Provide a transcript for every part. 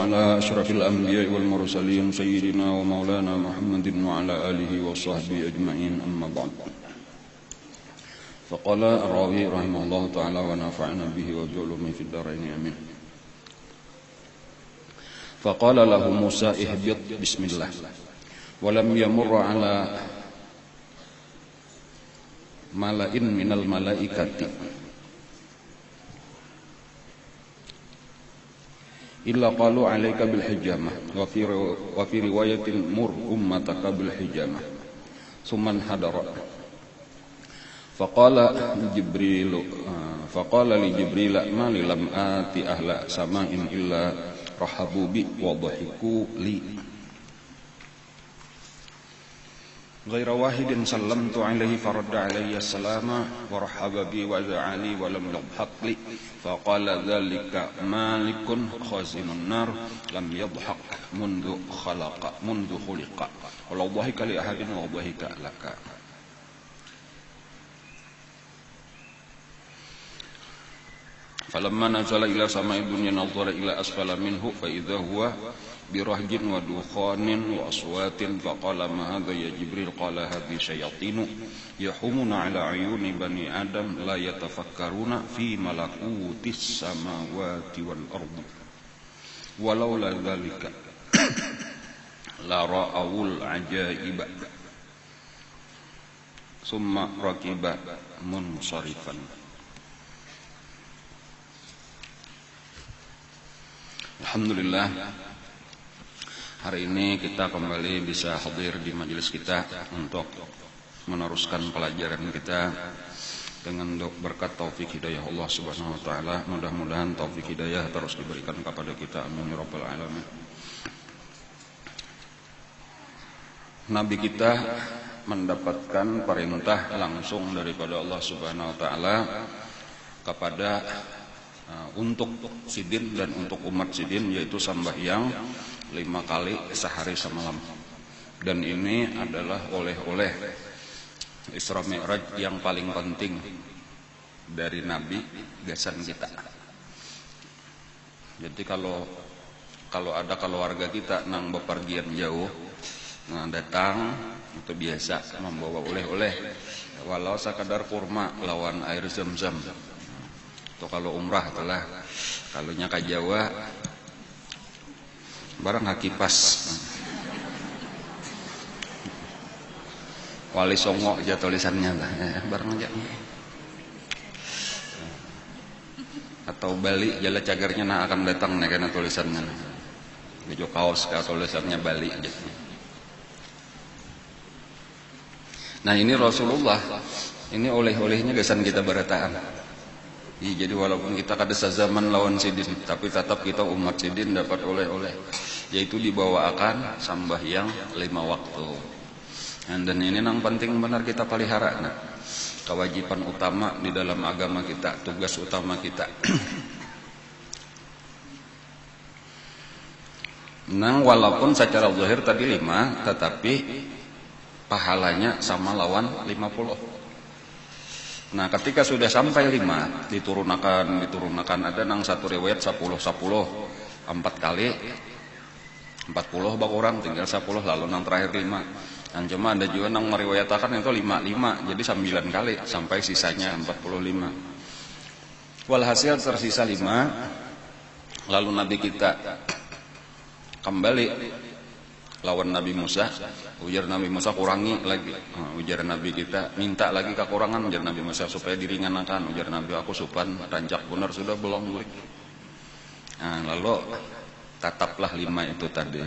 على أشرف الأنبياء والمرسلين سيدنا ومولانا محمد وعلى آله وصحبه أجمعين أما بعد. فقال الراوي رحمه الله تعالى ونفعنا به وبعلومه في الدارين آمين. فقال له موسى اهبط بسم الله ولم يمر على ملأ من الملائكة إلا قالوا عليك بالحجامة وفي رواية مر أمتك بالحجامة ثم انحدر. فقال لجبريل ما لي لم آت أهل سماء إلا رحبوا بي وضحكوا لي غير واحد سلمت عليه فرد علي السلام ورحب بي ودعا لي ولم يضحك لي. فقال ذلك مالك خازن النار لم يضحك منذ خلق ولو ضحك لأحد وضحك لك. فلما نزل إلى سماء الدنيا نظر إلى أسفل منه فإذا هو برهج ودخان وأصوات. فقال ما هذا يا جبريل؟ قال هذه شياطين يحومون على عيون بني آدم لا يتفكرون في ملكوت السماوات والأرض ولولا ذلك لرأوا العجائب ثم ركب منصرفا. Alhamdulillah, hari ini kita kembali bisa hadir di majelis kita untuk meneruskan pelajaran kita dengan berkat taufik hidayah Allah Subhanahu wa taala. Mudah-mudahan taufik hidayah terus diberikan kepada kita, amin ya rabbal alamin. Nabi kita mendapatkan perintah langsung daripada Allah Subhanahu wa taala kepada untuk sidin dan untuk umat sidin, yaitu sembahyang 5 kali sehari semalam. Dan ini adalah oleh-oleh Isra Mi'raj yang paling penting dari Nabi gasan kita. Jadi kalau ada keluarga kita nang bepergian jauh, nah datang itu biasa membawa oleh-oleh, walau sekadar kurma lawan air zam-zam. Atau kalau umrah telah, kalau nyaka Jawa barang hakipas wali songo aja tulisannya lah, barang aja. Atau Bali jala cagarnya nah akan datang nih karena tulisannya baju kaos ka tulisannya Bali aja. Nah ini Rasulullah, ini oleh-olehnya gasan kita berataan. Jadi walaupun kita kada sezaman lawan sidin, tapi tetap kita umat sidin dapat oleh-oleh, yaitu dibawakan sembahyang 5 waktu. Dan ini yang penting benar kita pelihara. Nah, kewajiban utama di dalam agama kita, tugas utama kita. Nah, walaupun secara zahir tadi 5, tetapi pahalanya sama lawan 50. Nah, ketika sudah sampai 5 diturunkan ada nang satu riwayat 10 4 kali 40 bak orang tinggal 10 lalu nang terakhir 5. Dan cuma ada juga nang meriwayatkan itu 5 jadi 9 kali sampai sisanya 45. Walhasil tersisa 5. Lalu Nabi kita kembali lawan Nabi Musa. Ujar Nabi Musa kurangi lagi. Ujar Nabi kita minta lagi kekurangan. Ujar Nabi Musa supaya diringankan. Ujar Nabi aku supan rancak benar sudah belum. Nah, lalu tataplah 5 itu tadi.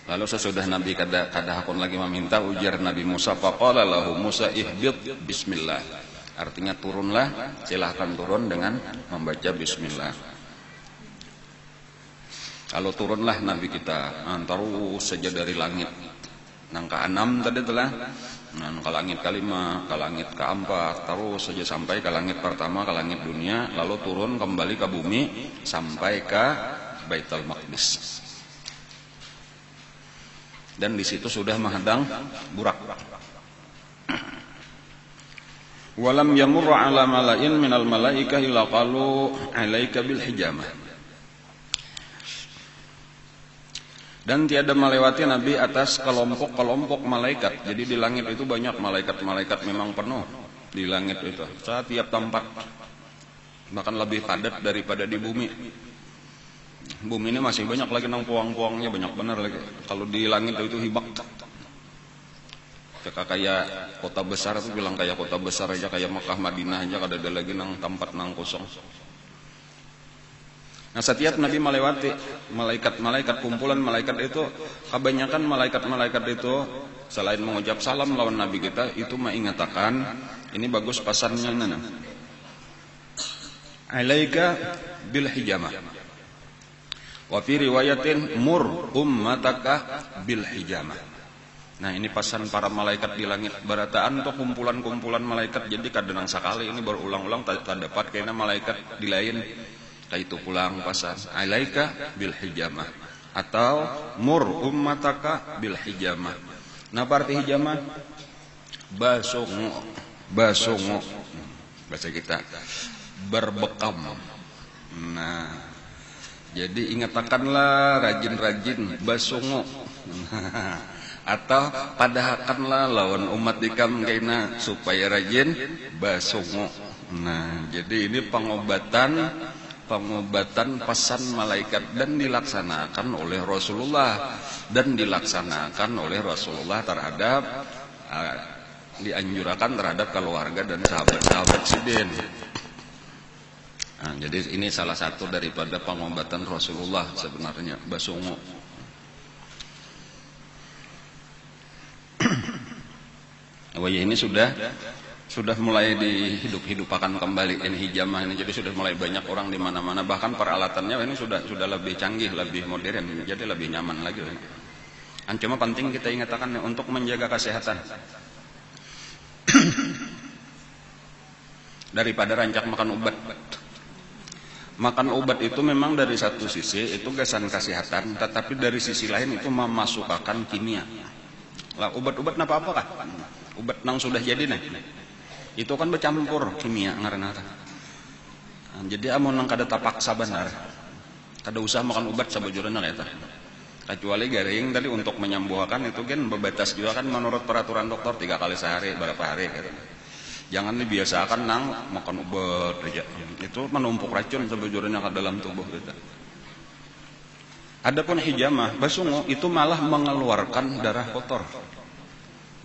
Lalu sesudah Nabi kada hakun lagi meminta, ujar Nabi Musa faqala lahu Musa ihbit bismillah. Artinya turunlah, silahkan turun dengan membaca bismillah. Kalau turunlah Nabi kita terus saja dari langit. Nang ke-6 tadi telah, nang ke langit ke-5, ke langit ke-4, terus saja sampai ke langit pertama, ke langit dunia, lalu turun kembali ke bumi sampai ke Baitul Maqdis. Dan di situ sudah menghadang burak. Walam yamurru ala mala'in minal malaikah illa qalu 'alaika bil hijamah. Dan tiada melewati Nabi atas kelompok-kelompok malaikat. Jadi di langit itu banyak malaikat-malaikat, memang penuh di langit itu. Setiap tempat, bahkan lebih padat daripada di bumi. Bumi ini masih banyak lagi nang puang-puangnya, banyak benar lagi. Kalau di langit itu hibak. Kayak kota besar tuh, bilang kayak kota besar aja, kayak Mekah Madinah aja, kada ada lagi nang tempat nang kosong. Nah, setiap Nabi melewati malaikat-malaikat, kumpulan malaikat itu, kebanyakan malaikat-malaikat itu selain mengucap salam lawan Nabi kita, itu mengatakan, ini bagus pasannya nana. Alaika bil hijamah. Wa fi riwayatin mur ummataka bil hijamah. Nah, ini pasan para malaikat di langit. Barataan untuk kumpulan-kumpulan malaikat, jadi kadang sekali ini berulang-ulang tak dapat kayaknya malaikat di lain. Kayak itu pulang pasan alaika bil hijamah atau mur ummataka bil hijamah. Nah, arti hijamah basongo bahasa kita berbekam. Nah, jadi ingatkanlah rajin-rajin basongo. Atau padahakanlah lawan umat dikam kaina supaya rajin basongo. Nah, jadi ini pengobatan pesan malaikat dan dilaksanakan oleh Rasulullah terhadap dianjurkan terhadap keluarga dan sahabat-sahabat sidin. Nah, jadi ini salah satu daripada pengobatan Rasulullah sebenarnya basongo. Oh ya, ini sudah mulai dihidup-hidupan kembali ini hijamah ini, jadi sudah mulai banyak orang di mana-mana, bahkan peralatannya ini sudah lebih canggih, lebih modern, jadi lebih nyaman lagi. Cuma penting kita ingatkan untuk menjaga kesehatan daripada rancak makan obat. Makan obat itu memang dari satu sisi itu gasan kesehatan, tetapi dari sisi lain itu memasukkan kimia. Lah obat-obat apa kah? Obat nang sudah jadi nih. Itu kan bercampur kimia ngaranna. Nah, jadi amun nang kada tapaksa benar, kada usah makan obat sabujurna eta. Kecuali garing tadi untuk menyembuhkan itu kan berbatas juga kan menurut peraturan dokter 3 kali sehari berapa hari gitu. Jangan dibiasakan nang makan obat aja. Itu menumpuk racun sabujurna ke dalam tubuh kita. Adapun hijamah basongo itu malah mengeluarkan darah kotor.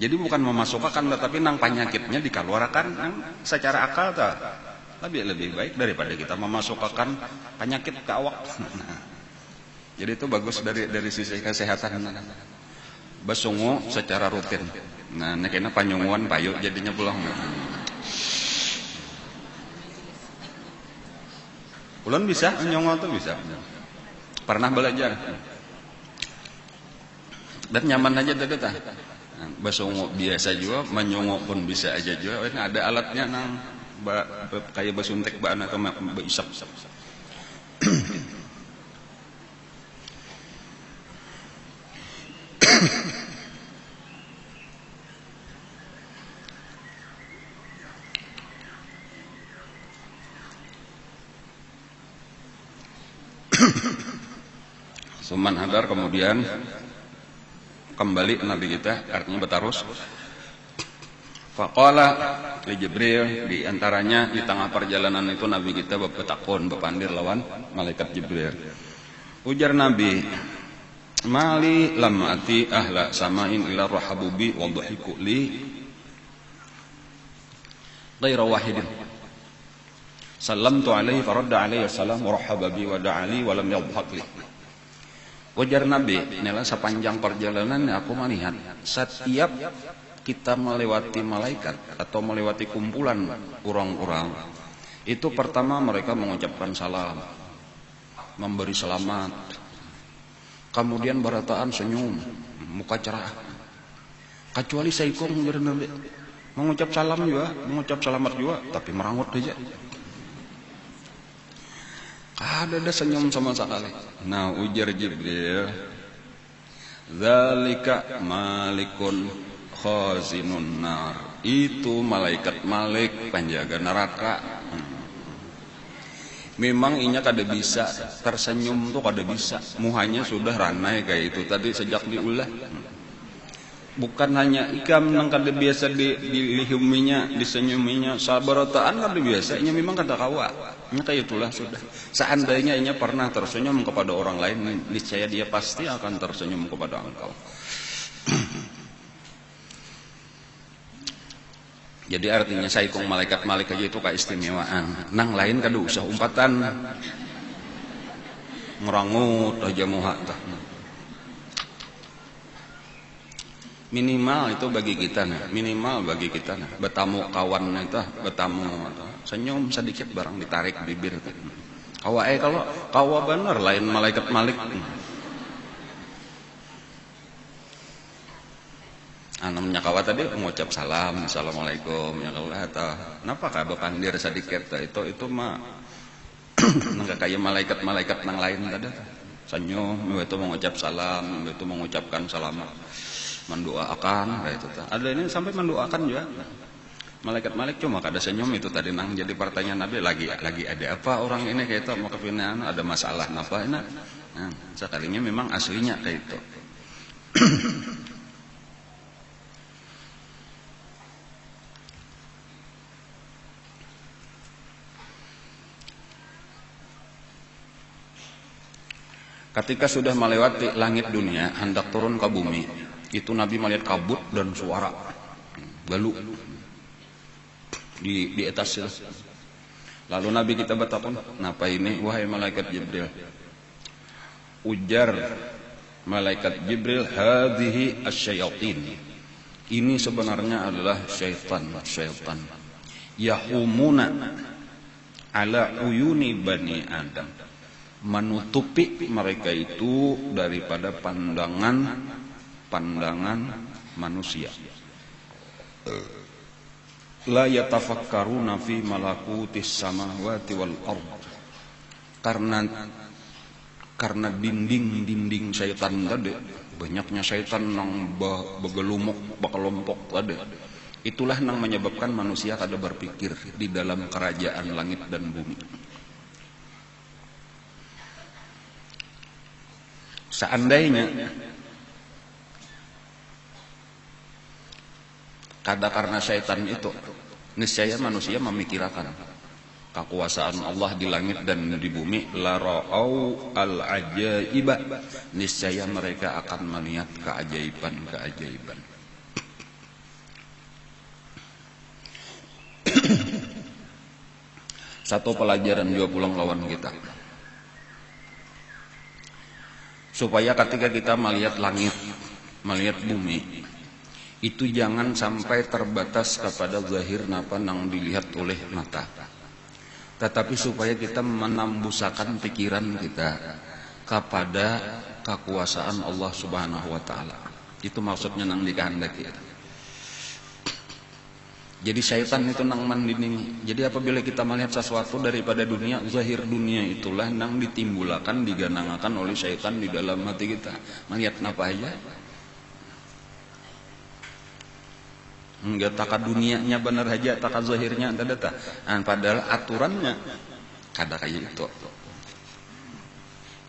Jadi bukan memasukkan, tetapi nang penyakitnya dikeluarkan secara akal tak. Lebih baik daripada kita memasukkan penyakit ke awak. Jadi itu bagus dari sisi kesehatan. Basongo secara rutin. Nah, nekena panyunguan payu jadinya pulang. Ulun bisa nyongo tuh bisa. Pernah belajar. Dan nyaman aja tadi tah. Basongo biasa juga, menyongo pun bisa aja juga. Ini ada alatnya nang kayak basuntek baan atau isap. Suman hadar kemudian kembali Nabi kita, artinya bertarus. Faqala li Jibril, di antaranya di tengah perjalanan itu Nabi kita berpetakon, berpandir lawan malaikat Jibril. Ujar Nabi, mali lamati ahla samain ila rahabubi wa dhahiku li ghaira wahidin. Sallamtu alaihi faradda alaihi assalam wa rahaba bi wa da'ali wa lam yadhhak li. Ujar Nabi, inilah sepanjang perjalanan aku melihat setiap kita melewati malaikat atau melewati kumpulan orang-orang, itu pertama mereka mengucapkan salam, memberi selamat, kemudian berataan senyum, muka cerah. Kecuali Saikum mengucap salam juga, mengucap selamat juga, tapi merangut aja. Ada senyum sama sekali. Nah, ujar Jibril, zalika malikun khazinun nar. Itu malaikat Malik penjaga neraka. Memang inya kada bisa tersenyum tuh kada bisa. Muhanya sudah ranai kayak itu tadi sejak diulah. Bukan hanya ikam nang kada biasa dilihuminya, disenyuminya, sabarataan kada biasa. Inya memang kada kawa. Inya kayak itulah sudah. Seandainya inya pernah tersenyum kepada orang lain, niscaya dia pasti akan tersenyum kepada engkau. Jadi artinya saikung malaikat Malik aja itu keistimewaan. Nang lain kada usah umpatan. Ngerangut aja muha tah. Minimal itu bagi kita nah, minimal bagi kita nah. Betamu kawan itu, betamu senyum sedikit barang ditarik bibir tah. Kawa kalau kawa bener lain malaikat Malik. Namanya kawa tadi mengucap salam, assalamualaikum ya Allah atau kenapa kah pandir sedikit itu mah nggak kayak malaikat nang lain tadi senyum itu mengucap salam itu mengucapkan selamat mendoakan itu ada ini sampai mendoakan juga malaikat Malik cuma kada senyum itu tadi nang jadi pertanyaan Nabi lagi ada apa orang ini kayak itu mau kepindahan ada masalah apa ini nah sekalinya memang aslinya kayak itu. Ketika sudah melewati langit dunia, hendak turun ke bumi, itu Nabi melihat kabut dan suara galuh di atas. Lalu Nabi kita bertakun, "Napa ini wahai malaikat Jibril?" Ujar malaikat Jibril, "Hadhihi asyayatin." Ini sebenarnya adalah syaitan. Yahumuna ala uyuni bani Adam. Menutupi mereka itu daripada pandangan manusia. La yatafakkaruna fi malakutis samawati wal ard. Karena dinding syaitan tadi, banyaknya syaitan nang begelumuk bekelompok tadi. Itulah yang menyebabkan manusia kada berpikir di dalam kerajaan langit dan bumi. Seandainya karena syaitan itu niscaya manusia memikirkan kekuasaan Allah di langit dan di bumi, la ra'au al-ajaiba, niscaya mereka akan melihat keajaiban. Satu pelajaran juga pulang lawan kita. Supaya ketika kita melihat langit, melihat bumi, itu jangan sampai terbatas kepada zahir napa nang dilihat oleh mata. Tetapi supaya kita menambusakan pikiran kita kepada kekuasaan Allah Subhanahu wa taala. Itu maksudnya nang dikehendaki. Jadi syaitan itu nang mandinding. Jadi apabila kita melihat sesuatu daripada dunia, zahir dunia itulah nang ditimbulakan, diganangakan oleh syaitan di dalam hati kita. Melihat apa aja? Enggak taka dunianya benar aja, taka zahirnya ada data. Padahal aturannya kada kayak itu.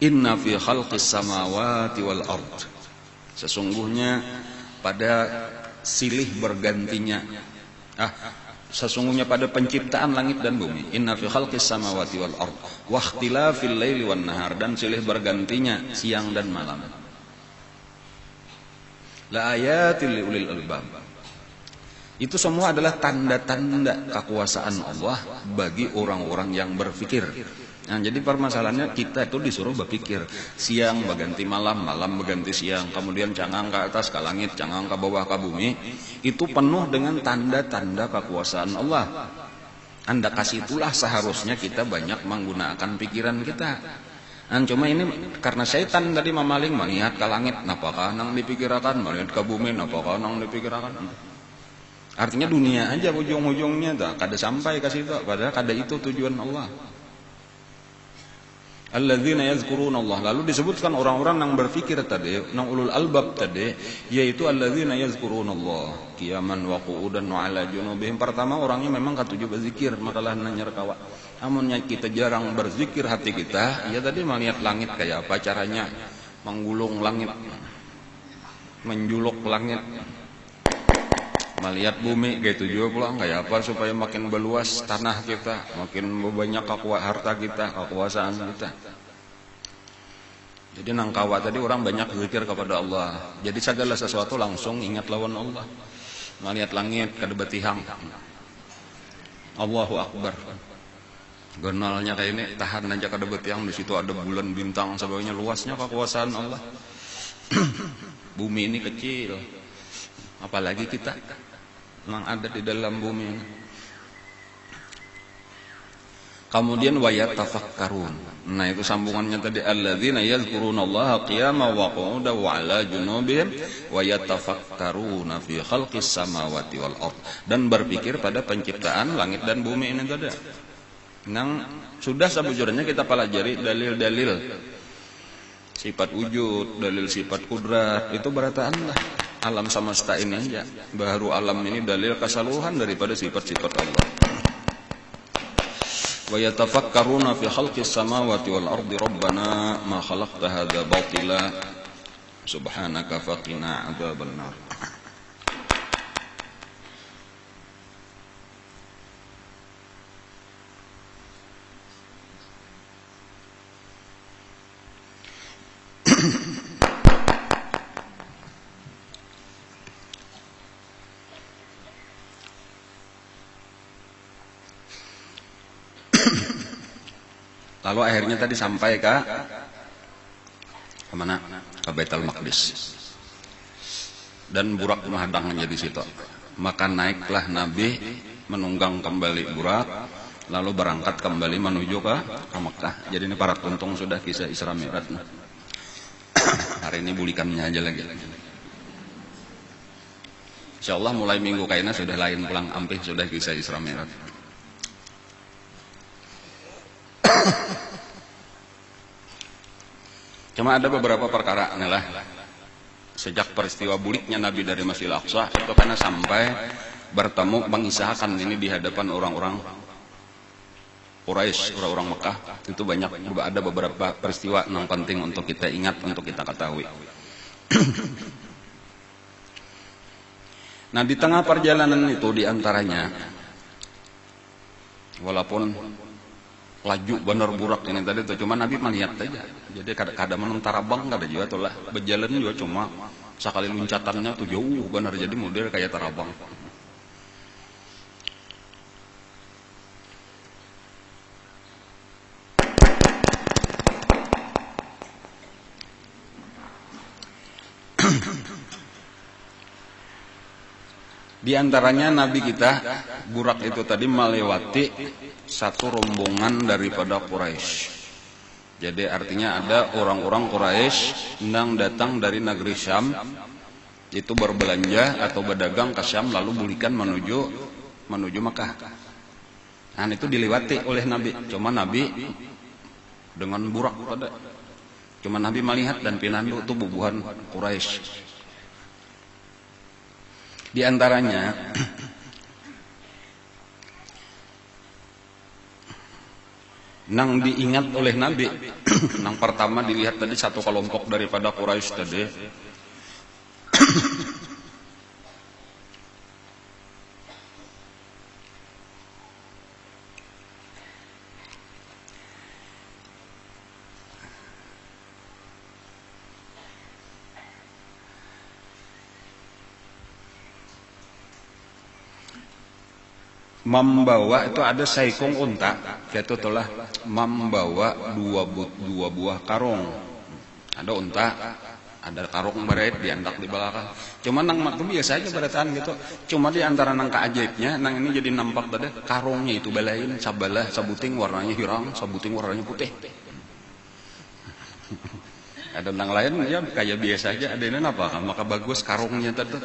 Inna fi khalqis samawati wal ard. Sesungguhnya pada silih bergantinya sesungguhnya pada penciptaan langit dan bumi, inna fi khalqis samawati wal ard wa ikhtilafil laili wan nahar, dan silih bergantinya siang dan malam, la ayatil liulil albab. Itu semua adalah tanda-tanda kekuasaan Allah bagi orang-orang yang berpikir. Nah, jadi permasalahannya kita itu disuruh berpikir. Siang berganti malam, malam berganti siang, kemudian cangang ke atas ke langit, cangang ke bawah ke bumi. Itu penuh dengan tanda-tanda kekuasaan Allah. Anda kasih itulah seharusnya kita banyak menggunakan pikiran kita. Nah, cuma ini karena syaitan tadi memaling melihat ke langit, napakah nang dipikirkan, melihat ke bumi, napakah nang dipikirkan. Artinya dunia aja ujung-ujungnya tak kada sampai ke situ, padahal kada itu tujuan Allah. Alladzina yazkurunallah. Lalu disebutkan orang-orang yang berfikir tadi, yang ulul albab tadi, yaitu alladzina yazkurunallah qiyaman wa qu'udan wa 'ala junubihim. Pertama orangnya memang katuju berzikir, makalah nanyar kawa. Amunnya kita jarang berzikir hati kita, ya tadi melihat langit kayak apa caranya menggulung langit, menjuluk langit, melihat bumi gitu juga pulang kayak apa supaya makin berluas tanah kita, makin banyak harta kita, kekuasaan kita. Jadi nangkawa tadi orang banyak zikir kepada Allah. Jadi segala sesuatu langsung ingat lawan Allah. Melihat langit kadebetihang, Allahu Akbar. Genalnya kayak ini, tahan aja kadebetihang, di situ ada bulan bintang sebagainya, luasnya kekuasaan Allah. Bumi ini kecil, apalagi kita yang ada di dalam bumi ini. Kemudian wa yatafakkarun. Nah itu sambungannya tadi, alladzina yazkurunallaha qiyaman wa qu'udan wa 'ala junubihim wa yatafakkaruna fi khalqis samawati wal ard, dan berpikir pada penciptaan langit dan bumi ini tadi. Nang sudah sebujurnya kita pelajari dalil-dalil sifat wujud, dalil sifat kudrat, itu berataan lah. Alam semesta ini aja, baru alam ini dalil keseluruhan daripada sifat-sifat Allah. Wa yatafakkaruna fi khalqis samawati wal ardi rabbana ma khalaqta hadza batila subhanaka faqina adzabannar. Lalu akhirnya tadi sampai ke mana? Ke Baitul Maqdis. Dan burak menghadangnya di situ. Maka naiklah Nabi menunggang kembali burak, lalu berangkat kembali menuju ke Makkah. Jadi ini para tuntung sudah kisah Isra Mi'raj. Hari ini bulikannya aja lagi. Insyaallah mulai minggu kaina sudah lain pulang ampih, sudah kisah Isra Mi'raj. Cuma ada beberapa perkara inilah sejak peristiwa buliknya Nabi dari Masjidil Aqsa itu karena sampai bertemu mengisahkan ini di hadapan orang-orang Quraisy, orang-orang Mekah, itu banyak ada beberapa peristiwa yang penting untuk kita ingat, untuk kita ketahui. Nah di tengah perjalanan itu diantaranya, walaupun laju bener burak ini tadi tuh, cuma Nabi melihat aja. Jadi kadang menentara bang kada juga tuh lah, berjalan juga cuma sekali loncatannya tuh jauh bener, jadi model kayak tarabang. Di antaranya Nabi kita burak itu tadi melewati satu rombongan daripada Quraisy. Jadi artinya ada orang-orang Quraisy yang datang dari negeri Syam, itu berbelanja atau berdagang ke Syam lalu bulikan menuju Makkah. Nah itu dilewati oleh Nabi. Cuma Nabi dengan burak pada. Cuma Nabi melihat dan pinandu itu bubuhan Quraisy. Di antaranya nang diingat oleh Nabi, nang pertama dilihat tadi satu kelompok daripada Quraisy tadi. Membawa itu ada saikung unta, yaitu telah membawa dua buah karung. Ada unta, ada karung berait diandak di belakang. Cuma nang itu biasa aja berataan gitu. Cuma di antara nang keajaibnya, nang ini jadi nampak tadi karungnya itu belain sabalah sabuting warnanya hirang, sabuting warnanya putih. Ada nang lain ya kayak biasa aja, ada yang apa? Maka bagus karungnya tadi.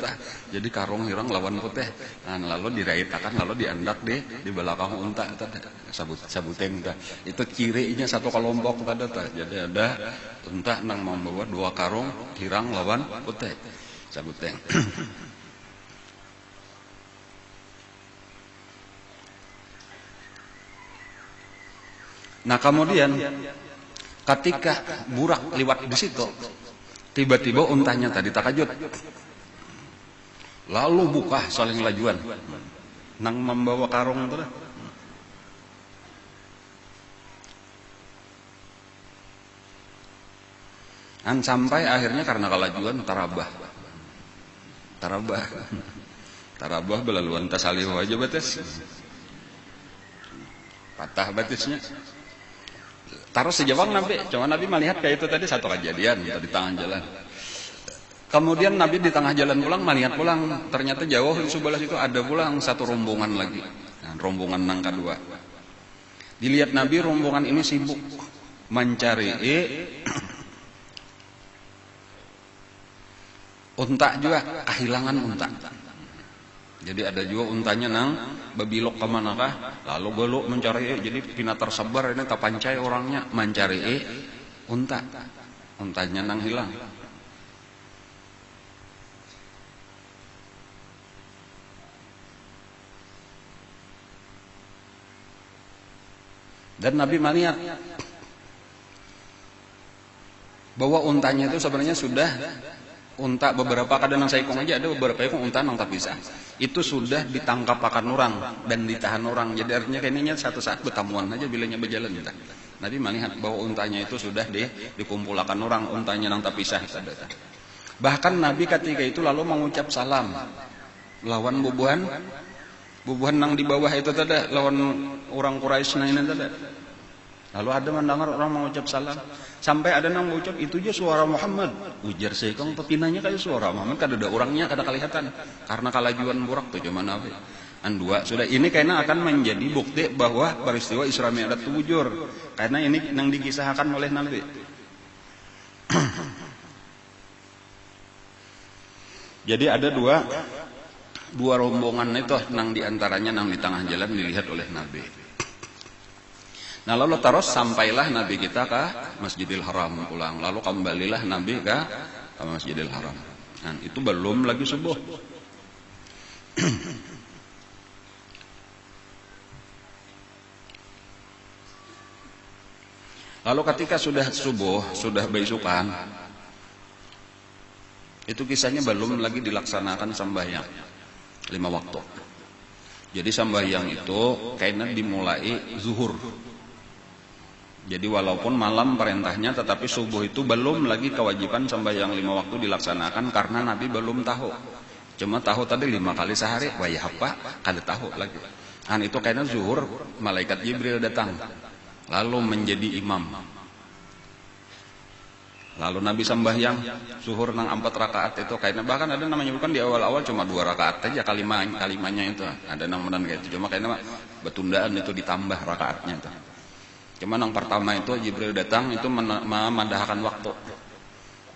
Jadi karung hirang lawan putih. Nah, lalu diraitakan, lalu diandak di belakang unta tadi. Sabuteng tadi. Itu cirinya satu kelompok tadi. Jadi ada unta nang membawa 2 karung hirang lawan putih. Sabuteng. Nah, kemudian ketika burak lewat di situ, tiba-tiba untanya tadi takajud. Lalu buka saling lajuan. Nang membawa karung itu dah. Sampai akhirnya karena kelajuan tarabah belaluan tasalihu aja batis. Patah batisnya. Taruh sejawang Nabi, cuma Nabi melihat kayak itu tadi satu kejadian di tengah jalan. Kemudian Nabi di tengah jalan pulang, melihat pulang, ternyata jauh di sebelah situ ada pulang satu rombongan lagi. Nah, rombongan nang kedua. Dilihat Nabi, rombongan ini sibuk mencari unta juga, kehilangan unta. Jadi ada juga untanya nang bebilok kemanakah, lalu belok mencari jadi pina tersebar ini tapancai orangnya mencari untanya nang hilang. Dan Nabi melihat bahwa untanya itu sebenarnya sudah unta beberapa kadang nang saikong aja ada beberapa ekong unta nang tak bisa. Itu sudah ditangkap akan orang dan ditahan orang. Jadi artinya kayaknya satu saat bertamuan aja bilanya berjalan. Nabi melihat bahwa untanya itu sudah dikumpulkan orang, untanya nang tak pisah. Bahkan Nabi ketika itu lalu mengucap salam lawan bubuhan nang di bawah itu tadi, lawan orang Quraisy ini tadi. Lalu ada mendengar orang mengucap salam. Sampai ada nang mengucap itu aja suara Muhammad. Ujar seikong pepinanya kayak suara Muhammad. Kada ada orangnya, kada kelihatan. Karena kalajuan burak tuh cuman Nabi. Dua sudah ini kayaknya akan menjadi bukti bahwa peristiwa Isra Mi'raj itu bujur. Karena ini yang dikisahkan oleh Nabi. Jadi ada dua rombongan itu nang diantaranya nang di tengah jalan dilihat oleh Nabi. Nah lalu terus sampailah Nabi kita ke Masjidil Haram pulang. Lalu kembalilah Nabi ke Masjidil Haram. Nah itu belum lagi subuh. Lalu ketika sudah subuh, sudah beisukan, itu kisahnya belum lagi dilaksanakan sembahyang 5 waktu. Jadi sembahyang itu kayaknya dimulai zuhur. Jadi walaupun malam perintahnya, tetapi subuh itu belum lagi kewajiban sembahyang 5 waktu dilaksanakan karena Nabi belum tahu. Cuma tahu tadi 5 kali sehari, wayah apa? Kada tahu lagi. Dan itu kayaknya zuhur, malaikat Jibril datang, lalu menjadi imam. Lalu Nabi sembahyang zuhur nang 4 rakaat itu kayaknya bahkan ada namanya bukan di awal-awal cuma 2 rakaat aja kalimanya itu. Ada namanya kayak itu. Cuma kayaknya betundaan itu ditambah rakaatnya itu. Cuma yang pertama itu Jibril datang itu memandahkan waktu.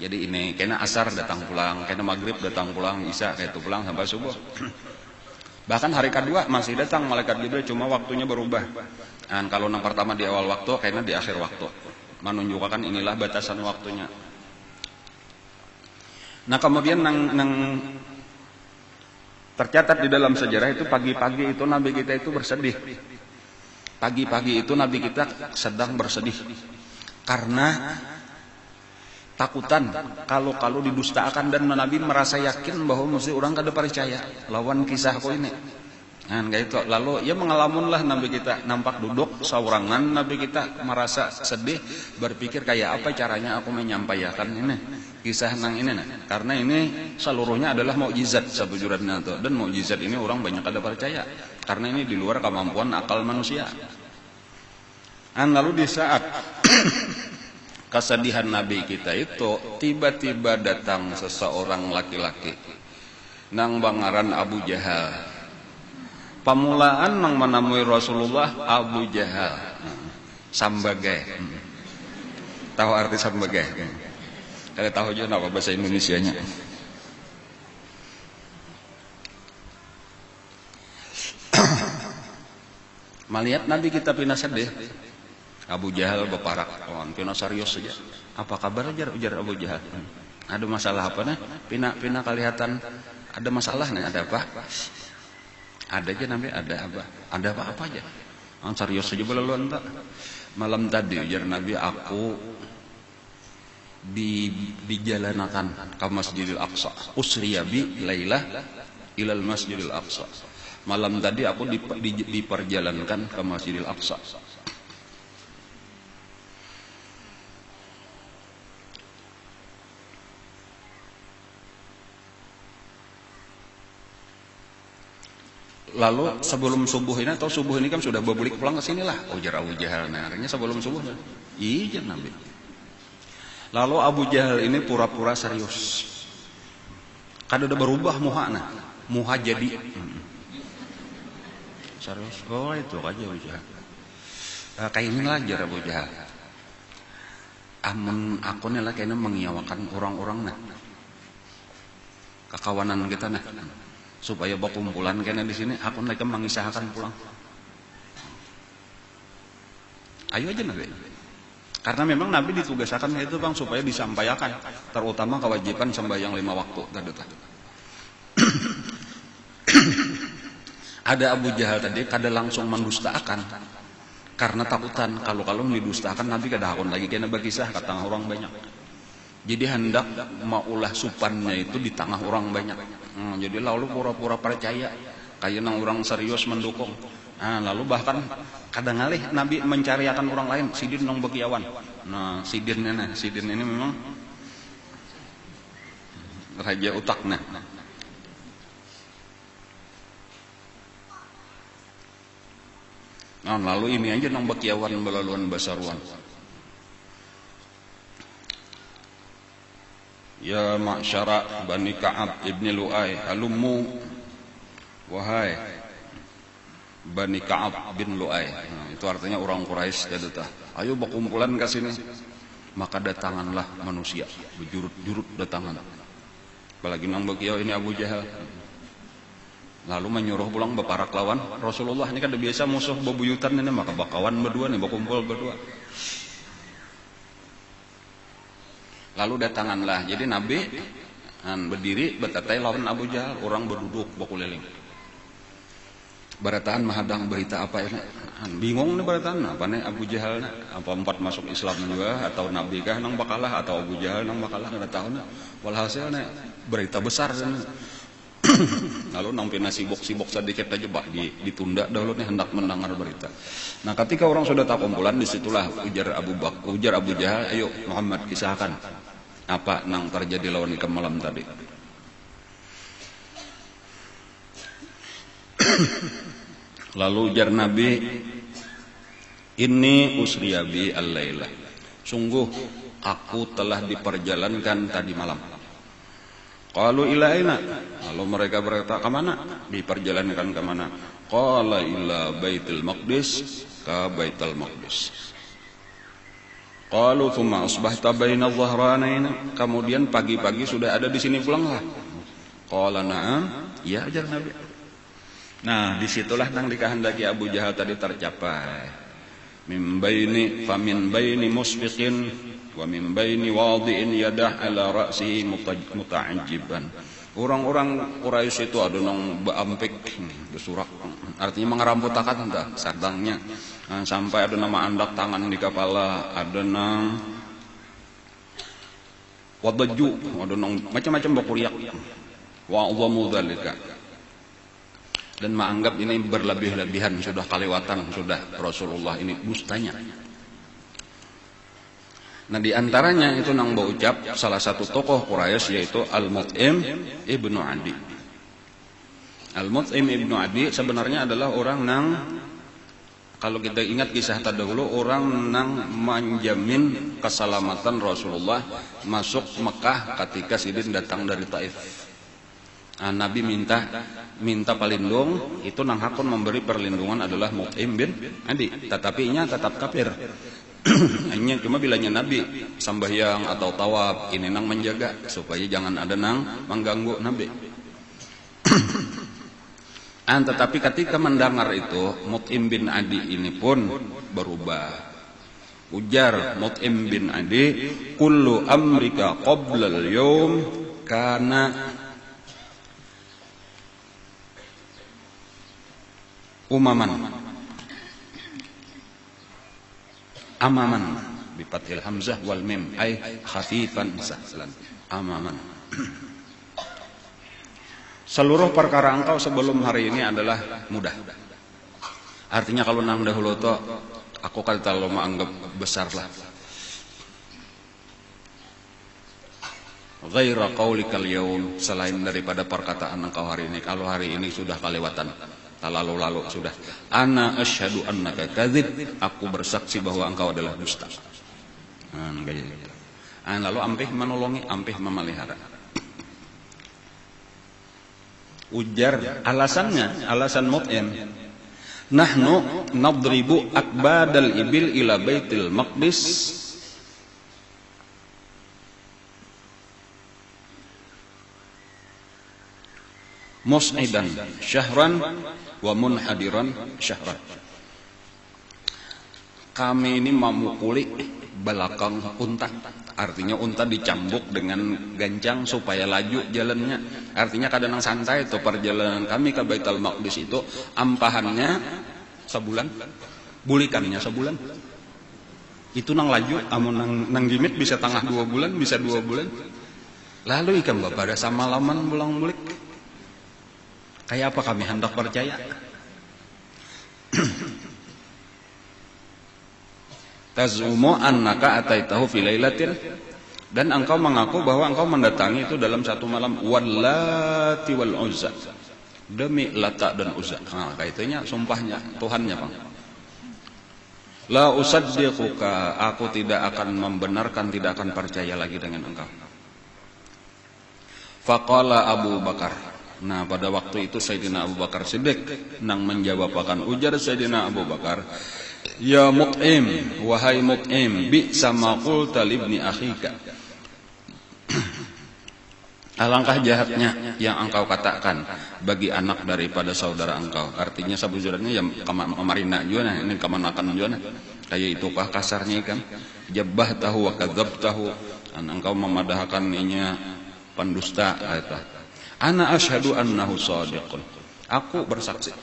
Jadi ini kayaknya asar datang pulang, kayaknya maghrib datang pulang, isya kayak itu pulang sampai subuh. Bahkan hari kedua masih datang malaikat Jibril, cuma waktunya berubah. Dan kalau yang pertama di awal waktu, kayaknya di akhir waktu. Menunjukkan inilah batasan waktunya. Nah kemudian nang tercatat di dalam sejarah itu pagi-pagi itu Nabi kita itu bersedih. Pagi-pagi itu Nabi kita sedang bersedih karena takutan kalau didustakan dan Nabi merasa yakin bahwa mesti orang kada percaya lawan kisahku ini. Nah, kayak itu. Lalu ya mengelamunlah Nabi kita, nampak duduk saurangan Nabi kita merasa sedih, berpikir kayak apa caranya aku menyampaikan ini kisah nang ini nah. Karena ini seluruhnya adalah mukjizat sebujurannya itu, dan mukjizat ini orang banyak kada percaya karena ini di luar kemampuan akal manusia. Dan lalu di saat kesedihan Nabi kita itu tiba-tiba datang seseorang laki-laki nang bangaran Abu Jahal. Pamulaan nang menemui Rasulullah Abu Jahal. Sambagai. Tahu arti sambagai? Kada tahu aja apa bahasa Indonesianya. Melihat Nabi kita pina sedih. Abu Jahal beparak, pina serius saja. Apa kabar ajar ujar Abu Jahal? Ada masalah apa nih? Pina kelihatan ada masalah nih, ada apa? Ada aja Nabi, ada apa? Ada apa aja? Serius saja belum tak. Malam tadi ujar Nabi, aku dijalanakan ke Masjidil Aqsa. Usriya bi lailah ilal Masjidil Aqsa. Malam tadi aku diperjalankan ke Masjidil Aqsa. Lalu sebelum subuh ini atau subuh ini kan sudah berbulik pulang ke sini lah. Ujar Abu Jahal. Nah, akhirnya sebelum subuh. Iya Nabi. Lalu Abu Jahal ini pura-pura serius. Kada udah berubah muhana. Muha jadi. Serius. Oh itu aja Abu Jahal. Kayak ini lah ajar Abu Jahal. Amun aku nih lah kayaknya mengiyawakan orang-orang nah. Kekawanan kita nah. Supaya berkumpulan kena di sini, aku mereka mengisahkan pulang. Ayo aja Nabi. Karena memang Nabi ditugaskan itu bang supaya disampaikan, terutama kewajiban sembahyang 5 waktu. Ada Abu Jahal tadi kada langsung mendustakan, karena takutan kalau didustakan Nabi kada hakun lagi kena berkisah kata orang banyak. Jadi hendak maulah supannya itu di tengah orang banyak. Jadi lalu pura-pura percaya kayak nang orang serius mendukung. Lalu bahkan kadang ngalih Nabi mencariakan orang lain, sidin nong begiawan. Nah, sidin ini memang raja utaknya. Nah, lalu ini aja nong begiawan belaluan basaruan. Ya ma'syara Bani Ka'ab ibni Lu'ay halummu, wahai Bani Ka'ab bin Lu'ay. Itu artinya orang Quraisy datang. Ayo berkumpulan ke sini. Maka datanganlah manusia, berjurut-jurut datangan. Apalagi nang bagiau ini Abu Jahal. Lalu menyuruh pulang beparak lawan Rasulullah. Ini kan biasa musuh bebuyutan ini, maka bakawan berdua nih, berkumpul berdua. Lalu datanganlah. Jadi Nabi berdiri bertatai lawan Abu Jahal, orang berduduk berkeliling. Barataan mahadang berita apa ini? Bingung nih barataan apa nih Abu Jahal? Apa 4 masuk Islam juga atau Nabi kah nang bakalah atau Abu Jahal nang bakalah kada tahu nih. Walhasil nih berita besar nih. Lalu nang pina sibuk-sibuk sedikit aja bah ditunda dahulu nih hendak mendengar berita. Nah, ketika orang sudah tak kumpulan disitulah ujar Abu Jahal, ayo Muhammad kisahkan apa nang terjadi lawan ikam malam tadi. Lalu ujar Nabi, ini usriyabi al-lailah. Sungguh aku telah diperjalankan tadi malam. Qalu ila aina? Lalu mereka berkata, ke mana? Diperjalankan ke mana? Qala ila Baitul Maqdis, ke Baitul Maqdis. Qalu thumma asbahta baina dhahranaina. Kemudian pagi-pagi sudah ada di sini pulanglah. Qala na'am, ya ajar Nabi. Nah, disitulah nang dikehendaki Abu Jahal tadi tercapai. Min baini musbiqin wa min baini wadi'in yadah ala ra'sihi muta'ajiban. Orang-orang Quraisy itu ada nang baampik bersurak, artinya mengerambutakan entah sardangnya. Nah, sampai ada nama andak tangan di kepala, ada nang wadaju, ada nang macam-macam bakuriak. Wa allamu dzalika. Dan menganggap ini berlebih-lebihan, sudah kelewatan, sudah Rasulullah ini dustanya. Nah, di antaranya itu nang berucap salah satu tokoh Quraisy yaitu Al-Mut'im ibnu Adi. Al-Mut'im ibnu Adi sebenarnya adalah orang nang, kalau kita ingat kisah terdahulu, orang nang menjamin keselamatan Rasulullah masuk Mekah ketika Sidin datang dari Taif. Nabi minta pelindung, itu nang hakun memberi perlindungan adalah Mut'im bin Adi, tetapi nya tetap kafir. Hanya cuma bilanya Nabi sambahyang atau tawaf ini nang menjaga supaya jangan ada nang mengganggu Nabi. Tetapi ketika mendengar itu Mut'im bin Adi ini pun berubah. Ujar Mut'im bin Adi, kullu amrika qabla al-yawm kana amaman bi fathil hamzah wal mim ay khafifan sahlan amaman. Seluruh perkara engkau sebelum hari ini adalah mudah. Artinya kalau nang dahulu to aku kan terlalu menganggap besar lah. Ghaira qaulikal yaum, selain daripada perkataan engkau hari ini. Kalau hari ini sudah kelewatan, lalu sudah. Ana asyhadu annaka kadzib, aku bersaksi bahwa engkau adalah dusta. Lalu ampih menolongi, ampih memelihara. Ujar alasannya, alasan Mut'im, nahnu nadribu akbadal ibil ila baitil maqdis mus'idan syahran wa munhadiran syahran. Kami ini memukuli belakang unta. Artinya unta dicambuk dengan gancang supaya laju jalannya. Artinya kadang santai itu perjalanan kami ke Baitul Maqdis itu ampahannya sebulan, bulikannya sebulan. Itu nang laju, amun nang gimit bisa tengah 2 bulan, bisa 2 bulan. Lalu ikan bapak ada sama laman bulang bulik. Kayak apa kami hendak percaya? Tazumu annaka ataitahu fi lailatin, dan engkau mengaku bahwa engkau mendatangi itu dalam satu malam. Wallati wal uzza, demi Lata dan Uzza. Nah, kaitnya sumpahnya Tuhannya, Bang. La usaddiquka, aku tidak akan membenarkan, tidak akan percaya lagi dengan engkau. Faqala Abu Bakar. Nah, pada waktu itu Sayyidina Abu Bakar Siddiq nang menjawab akan ujar Sayyidina Abu Bakar, ya Mut'im, wahai Mut'im, bi'sa ma qulta li ibni akhika. Alangkah jahatnya yang engkau katakan bagi anak daripada saudara engkau. Artinya sabujurnya yang kamarina juga, ini kamanakan juga. Kayak itukah kasarnya kan? Jabbah tahu wa kadzab tahu. Engkau memadahkan inya pendusta. Ana asyhadu annahu shadiqun. Aku bersaksi.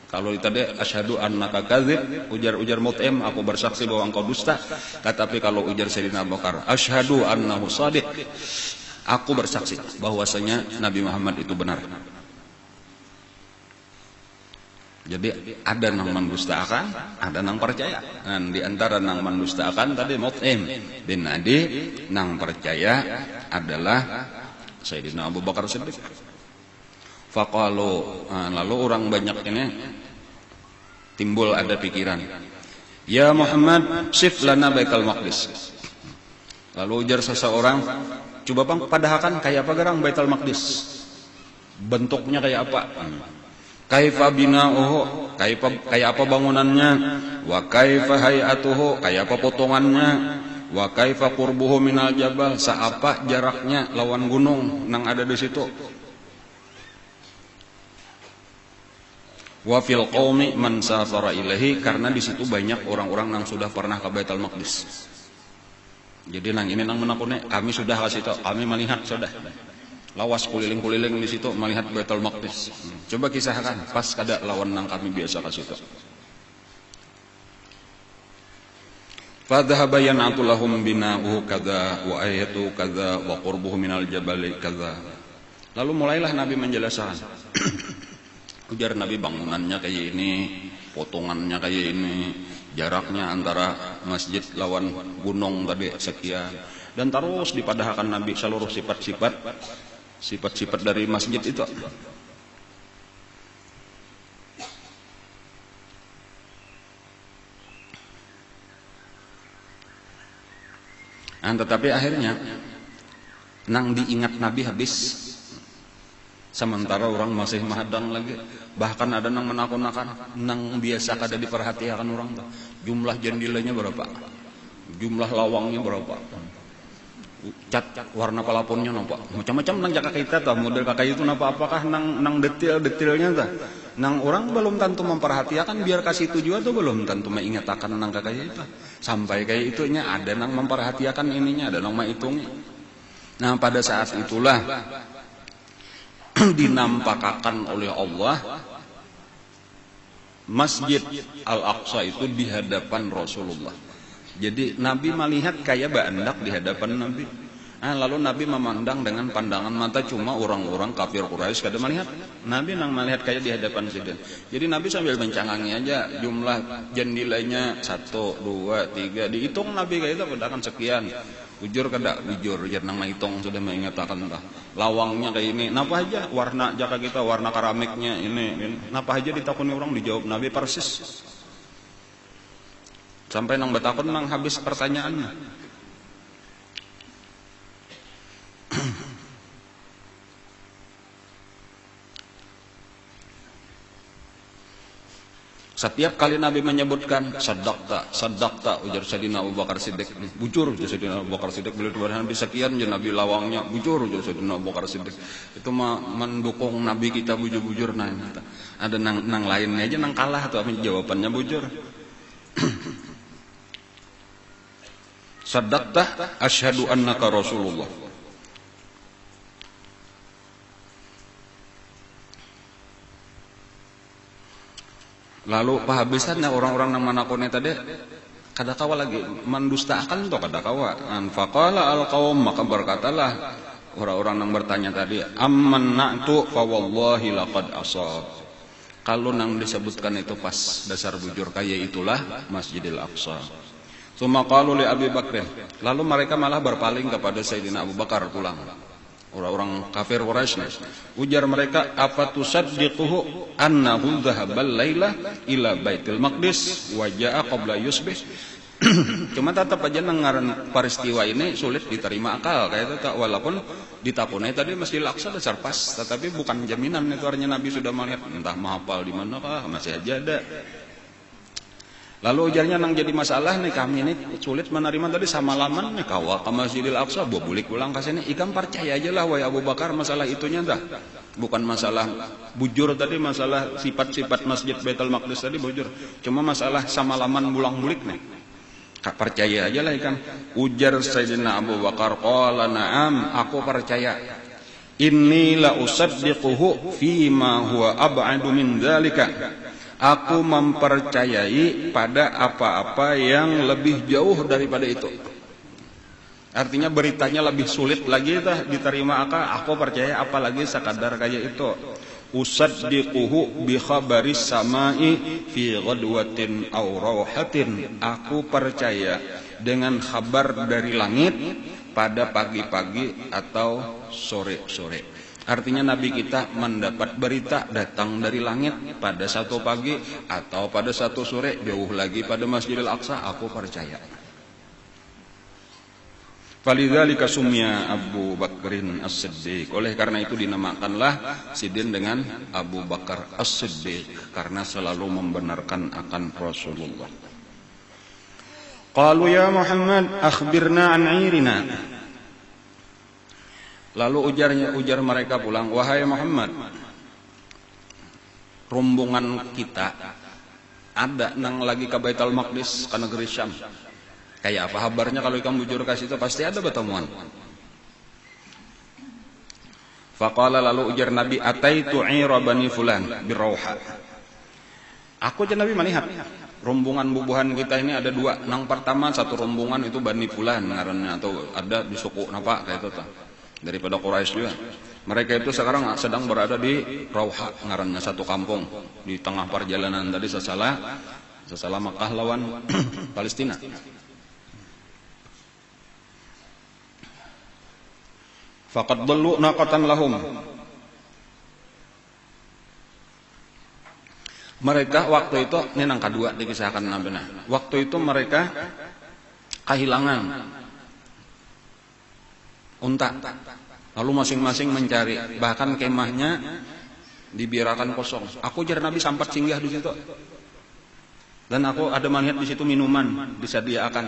Kalau tadi asyhadu annaka kadzib, ujar Mut'im, aku bersaksi bahwa engkau dusta. Tetapi kalau ujar Sayyidina Abu Bakar, asyhadu annahu shadiq, aku bersaksi bahwasanya Nabi Muhammad itu benar. Jadi ada nang mendustakan, ada nang percaya. Dan di antara nang mendustakan tadi Mut'im bin Adi, nang percaya adalah Sayyidina Abu Bakar Siddiq. Faqalu, lalu orang banyak ini timbul ada pikiran, ya Muhammad, sif lana Baitul Maqdis. Lalu ujar seseorang, coba Bang padahkan kayak apa gerang Baitul Maqdis, bentuknya kayak apa, kaifa bina'uhu, kayak apa bangunannya, wa kaifa hay'atuhu, kayak apa potongannya, wa kaifa qurbuhu minal jabal, seapa jaraknya lawan gunung nang ada di situ. Wa fil qaumi man safara ilaihi, karena di situ banyak orang-orang yang sudah pernah ke Baitul Maqdis. Jadi nang ini nang menakutnya kami sudah kasih tahu, kami melihat sudah. Lawas kuliling-kuliling di situ melihat Baitul Maqdis. Coba kisahkan pas kada lawan nang kami biasa kasih tahu. Fadhhaba yan'atu lahum bina'uhu kadza wa ayatu kadza wa qurbuhu minal jabali kadza. Lalu mulailah Nabi menjelaskan. Ujar Nabi bangunannya kayak ini, potongannya kayak ini, jaraknya antara masjid lawan gunung tadi sekian, dan terus dipadahkan Nabi seluruh sifat-sifat dari masjid itu. Tetapi akhirnya nang diingat Nabi habis. Sementara orang masih mahadang lagi. Bahkan ada nang menakun-nakan, nang biasa kada diperhatikan orang tuh. Jumlah jendilanya berapa? Jumlah lawangnya berapa? Cat warna palaponnya napa? Macam-macam nang jaka kita tah model kakak itu napa apakah nang detail-detailnya tah. Nang orang belum tentu memperhatikan biar kasih tujuan tuh belum tentu mengingatkan nang kakak itu. Sampai kayak itunya ada nang memperhatikan ininya, ada nang menghitungnya. Nah, pada saat itulah dinampakkan oleh Allah Masjid Al-Aqsa itu di hadapan Rasulullah. Jadi Nabi melihat kayak baandak di hadapan Nabi. Lalu Nabi memandang dengan pandangan mata, cuma orang-orang kafir Quraisy kada melihat. Nabi nang melihat kayak di hadapan Sidin. Jadi Nabi sambil mencangangi aja jumlah jendilanya 1, 2, 3. Dihitung Nabi kayak itu padahal sekian. Bujur kada? Bujur. Jadi nang menghitung sudah mengatakan dah. Lawangnya kayak ini. Napa aja warna jaka kita, warna keramiknya ini. Napa aja ditakuni orang dijawab Nabi persis. Sampai nang betakun nang habis pertanyaannya. Setiap kali Nabi menyebutkan sadaqta ujar Sayyidina Abu Bakar Siddiq, bujur ujar Sayyidina Abu Bakar Siddiq, beliau Nabi sekian je Nabi lawangnya, bujur ujar Sayyidina Abu Bakar Siddiq. Itu mendukung Nabi kita bujur-bujur. Nah, ada nang lainnya aja nang kalah tuh jawabannya bujur. Sadaqta asyhadu annaka Rasulullah. Lalu pahabisannya orang-orang nang manakone tadi kada kawa lagi mendustakan to kada kawa. Faqala al-qaum, maka berkatalah orang-orang nang bertanya tadi, amannatu fa wallahi laqad asab. Kalau nang disebutkan itu pas dasar bujur kaya itulah Masjidil Aqsa. Tsumma qalu li Abi Bakr. Lalu mereka malah berpaling kepada Sayyidina Abu Bakar pulang. Orang-orang kafir Quraisy. Ujar mereka, afatusaddiquhu annahu dhahabal laila ila Baitul Maqdis wa jaa qabla yusbih. Cuma tetap aja ngaran peristiwa ini sulit diterima akal kayak itu, walaupun ditapunai tadi Masjidil Aqsa dasar pas, tetapi bukan jaminan itu artinya Nabi sudah melihat, entah mahapal di mana kah masih aja ada. Lalu ujarnya nang jadi masalah nih kami ini sulit menerima tadi sama laman nih kawa ke Masjidil Aqsa bobulik pulang ke sini. Ikam percaya aja lah wahai Abu Bakar masalah itunya dah. Bukan masalah bujur tadi, masalah sifat-sifat Masjid Baitul Maqdis tadi bujur. Cuma masalah sama laman bulang-bulik nih. Kak percaya aja lah ikam. Ujar Sayyidina Abu Bakar, qala na'am, aku percaya. Inni la usaddiquhu fima huwa ab'adu min dzalika. Aku mempercayai pada apa-apa yang lebih jauh daripada itu. Artinya beritanya lebih sulit lagi diterima akal. Aku percaya apalagi sekadar kayak itu. Usaddiquhu bi khabaris samai fi ghadwatin aw rawhatin. Aku percaya dengan kabar dari langit pada pagi-pagi atau sore-sore. Artinya Nabi kita mendapat berita datang dari langit pada satu pagi atau pada satu sore, jauh lagi pada Masjidil Aqsa, aku percaya. Falidzalika sumya Abu Bakrin As-Siddiq. Oleh karena itu dinamakanlah Sidin dengan Abu Bakar As-Siddiq karena selalu membenarkan akan Rasulullah. Qalu ya Muhammad akhbirna an 'airina. Lalu ujar mereka pulang, wahai Muhammad, rombongan kita ada nang lagi ke Baitul Maqdis ke negeri Syam. Kayak apa kabarnya kalau kamu bujur ke situ pasti ada pertemuan. Faqala, lalu ujar Nabi, ataitu 'ira bani fulan birauha. Aku aja Nabi melihat rombongan bubuhan kita ini ada dua. Nang pertama satu rombongan itu Bani Fulan ngarannya, atau ada di suku napa kayak itu daripada Quraisy juga. Mereka itu sekarang sedang berada di Rauha ngarannya, satu kampung di tengah perjalanan tadi sesalah Makkah lawan Palestina. Faqad dallu naqatan lahum. Mereka waktu itu, ini nang kedua dikisahkan Nabi. Waktu itu mereka kehilangan unta. Lalu masing-masing mencari, bahkan kemahnya dibiarkan kosong. Aku jar Nabi sempat singgah di situ. Dan aku ada melihat di situ minuman disediakan.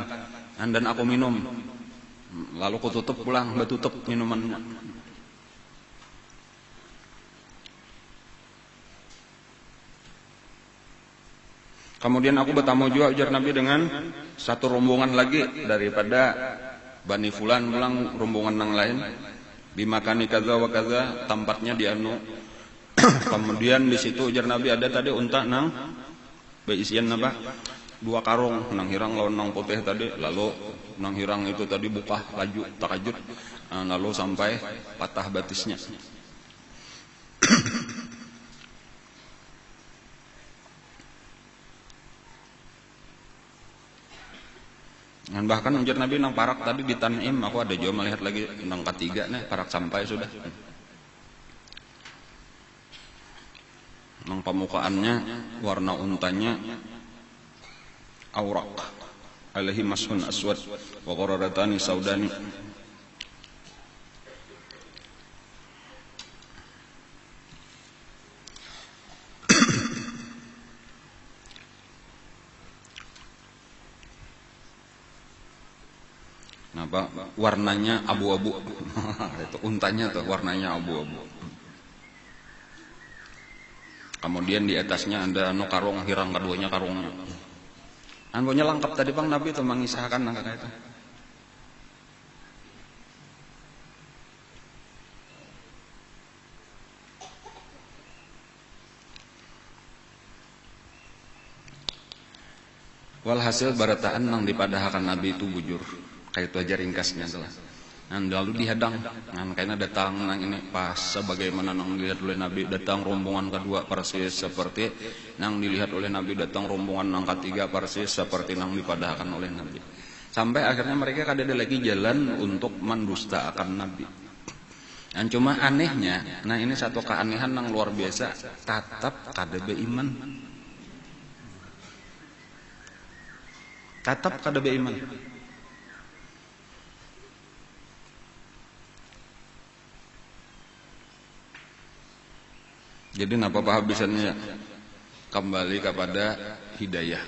dan aku minum. Lalu aku tutup pulang, tutup minumannya. Kemudian aku bertamu juga ujar Nabi dengan satu rombongan lagi daripada Bani Fulan pulang rombongan yang lain. Bimakani kaza wa kaza, tempatnya di anu. Kemudian di situ ujar Nabi ada tadi unta nang beisian apa? 2 karung nang hirang lawan nang putih tadi. Lalu nang hirang itu tadi buka laju takajud, lalu sampai patah batisnya. Dan bahkan ujar Nabi nang parak tadi di Tanim, aku ada juga melihat lagi nang ketiga nih parak sampai sudah. Nang pemukaannya warna untanya aurak, alaihi masun aswad wa qararatani saudani. Warnanya abu-abu. Itu untanya tuh warnanya abu-abu. Kemudian di atasnya ada karung hirang keduanya karungnya. Pokoknya lengkap tadi Bang Nabi itu mengisahkan kayak itu. Walhasil barataan nang dipadahakan Nabi itu bujur. Kayak itu aja ringkasnya adalah. Lalu dihadang, karena datang nang ini pas sebagaimana nang dilihat oleh Nabi, datang rombongan kedua persis seperti nang dilihat oleh Nabi, datang rombongan nang ketiga persis seperti nang dipadahkan oleh Nabi. Sampai akhirnya mereka kada ada lagi jalan untuk mendustakan Nabi. Dan cuma anehnya, nah ini satu keanehan nang luar biasa, tatap kada beiman. Tatap kada beiman. Jadi napa habisannya kembali kepada hidayah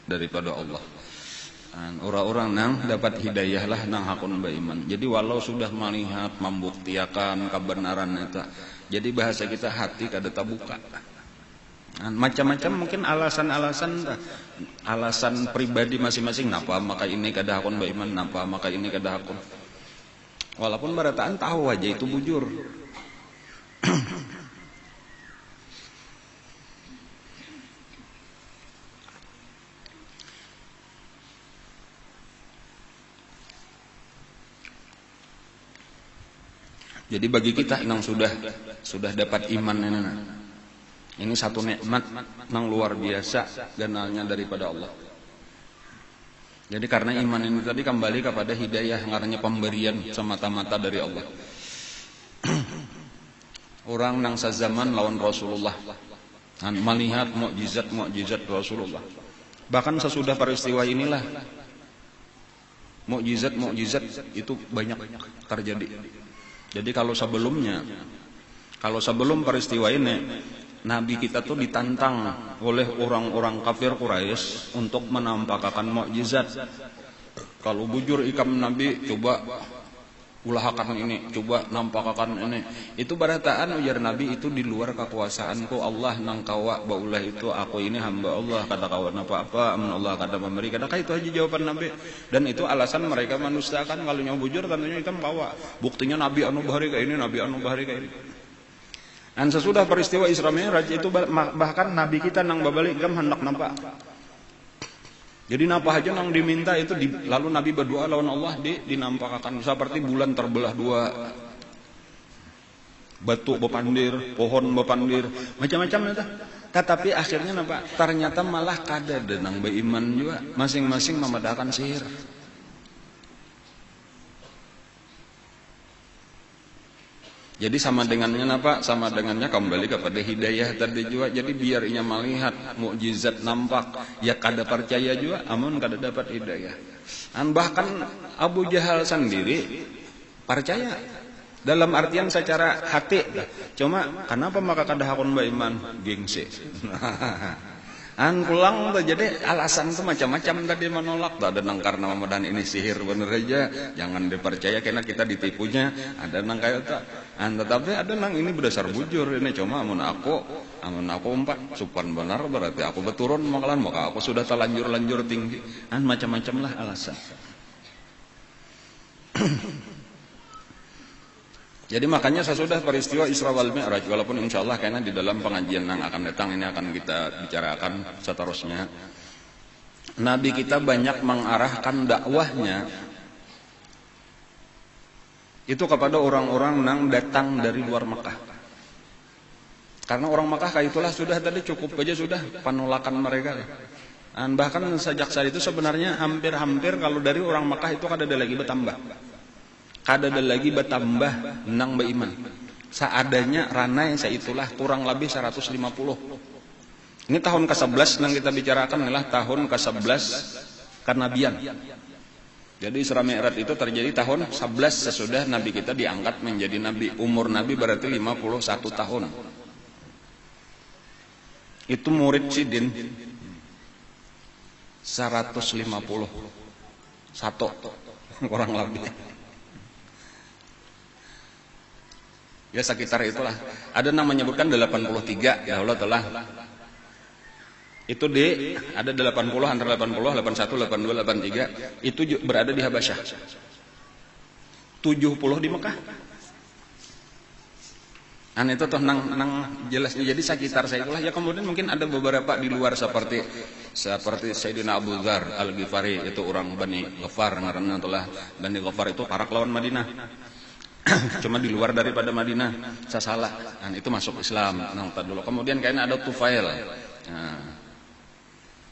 daripada Allah. Orang-orang nang dapat hidayah lah nang hakun beriman. Jadi walau sudah melihat membuktikan kebenaran itu, jadi bahasa kita hati kada terbuka. Macam-macam mungkin alasan pribadi masing-masing. Napa maka ini kada hakun beriman, napa maka ini kada hakun. Walaupun barataan tahu aja itu bujur. Jadi bagi kita yang sudah dapat iman ini satu nikmat yang luar biasa ganalnya daripada Allah. Jadi karena iman ini tadi kembali kepada hidayah, karena pemberian semata-mata dari Allah. Orang nang sazaman lawan Rasulullah dan melihat mukjizat Rasulullah. Bahkan sesudah peristiwa inilah mukjizat itu banyak terjadi. Jadi kalau sebelum peristiwa ini, Nabi kita tuh ditantang oleh orang-orang kafir Quraisy untuk menampakkan mukjizat. Kalau bujur ikam Nabi, coba ulahakan ini, coba nampakkan ini. Itu barataan ujar Nabi, itu di luar kekuasaanku. Allah nang kawa baulah itu, aku ini hamba Allah, kata kawan apa-apa, amun Allah kata memberi. Kata itu aja jawaban Nabi. Dan itu alasan mereka mendustakan. Kalau nyawa bujur tentunya ikam kawa. Buktinya Nabi anu bahari kayak ini, Nabi anu bahari kayak ini. Dan sesudah peristiwa Isra Mi'raj itu bahkan Nabi kita nang babalik ikam hendak nampak. Jadi napa aja nang diminta itu lalu Nabi berdoa lawan Allah dinampakkan seperti bulan terbelah dua, batu bepandir, pohon bepandir, macam-macam itu. Tetapi akhirnya napa? Ternyata malah kada denang beiman juga, masing-masing memadahkan sihir. Jadi sama dengannya apa? Sama dengannya kembali kepada hidayah tadi juga. Jadi biar inya melihat mukjizat nampak, ya kada percaya juga, amun kada dapat hidayah. Dan bahkan Abu Jahal sendiri percaya dalam artian secara hati. Cuma kenapa maka kada hakun beriman? Gengsi. Pulang tuh jadi alasan tuh macam-macam tadi menolak. Ada nang karena Ramadan ini sihir bener aja, jangan dipercaya karena kita ditipunya. Ada nang kayak tak. Tetapi ada nang ini berdasar bujur ini cuma amun aku umpat supan benar berarti aku beturun makalan maka aku sudah terlanjur tinggi. Macam-macam lah alasan. Jadi makanya sesudah peristiwa Isra wal Mi'raj, walaupun insya Allah karena di dalam pengajian yang akan datang ini akan kita bicarakan seterusnya, Nabi kita banyak mengarahkan dakwahnya itu kepada orang-orang yang datang dari luar Mekah. Karena orang Mekah kayak itulah sudah tadi cukup aja sudah penolakan mereka. Dan bahkan sejak saat itu sebenarnya hampir-hampir kalau dari orang Mekah itu ada lagi bertambah. Ada lagi bertambah nang beriman. Seadanya ranai saitulah kurang lebih 150. Ini tahun ke-11 yang kita bicarakan adalah tahun ke-11 kenabian. Jadi Isra Mi'raj itu terjadi tahun 11 sesudah Nabi kita diangkat menjadi Nabi. Umur Nabi berarti 51 tahun. Itu murid Sidin 151 kurang lebih. Ya sekitar itulah. Ada yang menyebutkan 83 ya Allah telah. Itu ada 80 antara 80, 81, 82, 83 itu berada di Habasyah. 70 di Mekah. Itu tuh nang jelasnya jadi sekitar saya itulah ya kemudian mungkin ada beberapa di luar seperti Sayyidina Abu Dzar Al-Ghifari itu orang Bani Ghafar ngaranna itulah Bani Ghafar itu parak lawan Madinah. Cuma di luar daripada Madinah sasalah. Itu masuk Islam nang dulu. Kemudian kayaknya ada Tufail.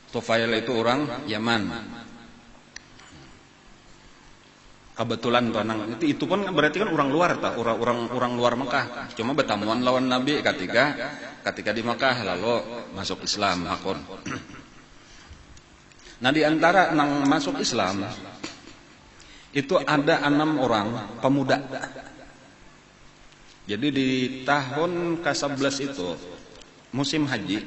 Tufail itu orang Yaman. Kebetulan tuh nang itu pun berarti kan orang luar ta, orang luar Mekah. Cuma bertamuan lawan Nabi ketika di Mekah lalu masuk Islam hakon. Nah di antara nang masuk Islam itu ada 6 orang pemuda. Jadi di tahun ke-11 itu musim haji.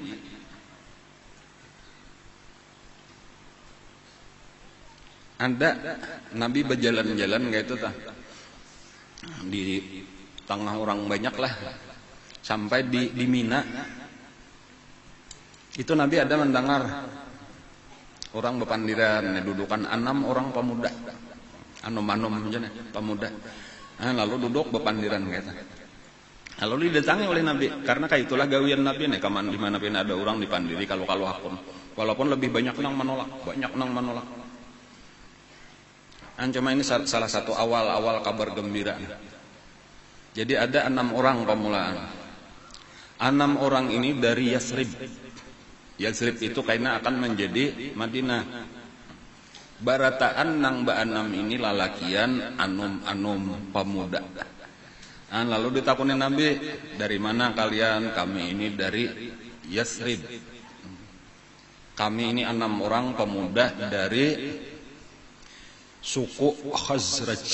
Ada Nabi berjalan-jalan kayak itu tah. Di tengah orang banyak lah. Sampai di Mina. Itu Nabi ada mendengar orang berpandiran dudukan 6 orang pemuda. Anom-anom aja nih, pemuda. Lalu duduk berpandiran gitu. Lalu didatangi oleh Nabi karena kayak itulah gawian Nabi nih kaman di mana pun ada orang dipandiri kalau hakun. Walaupun lebih banyak nang menolak. Cuma ini salah satu awal kabar gembira. Jadi ada 6 orang pemulaan. 6 orang ini dari Yathrib. Yathrib itu kayaknya akan menjadi Madinah. Barataan nang ba-6 ini lalakian anum pemuda. Lalu ditakuni Nabi, dari mana kalian? Kami ini dari Yathrib. Kami ini 6 orang pemuda dari suku Khazraj.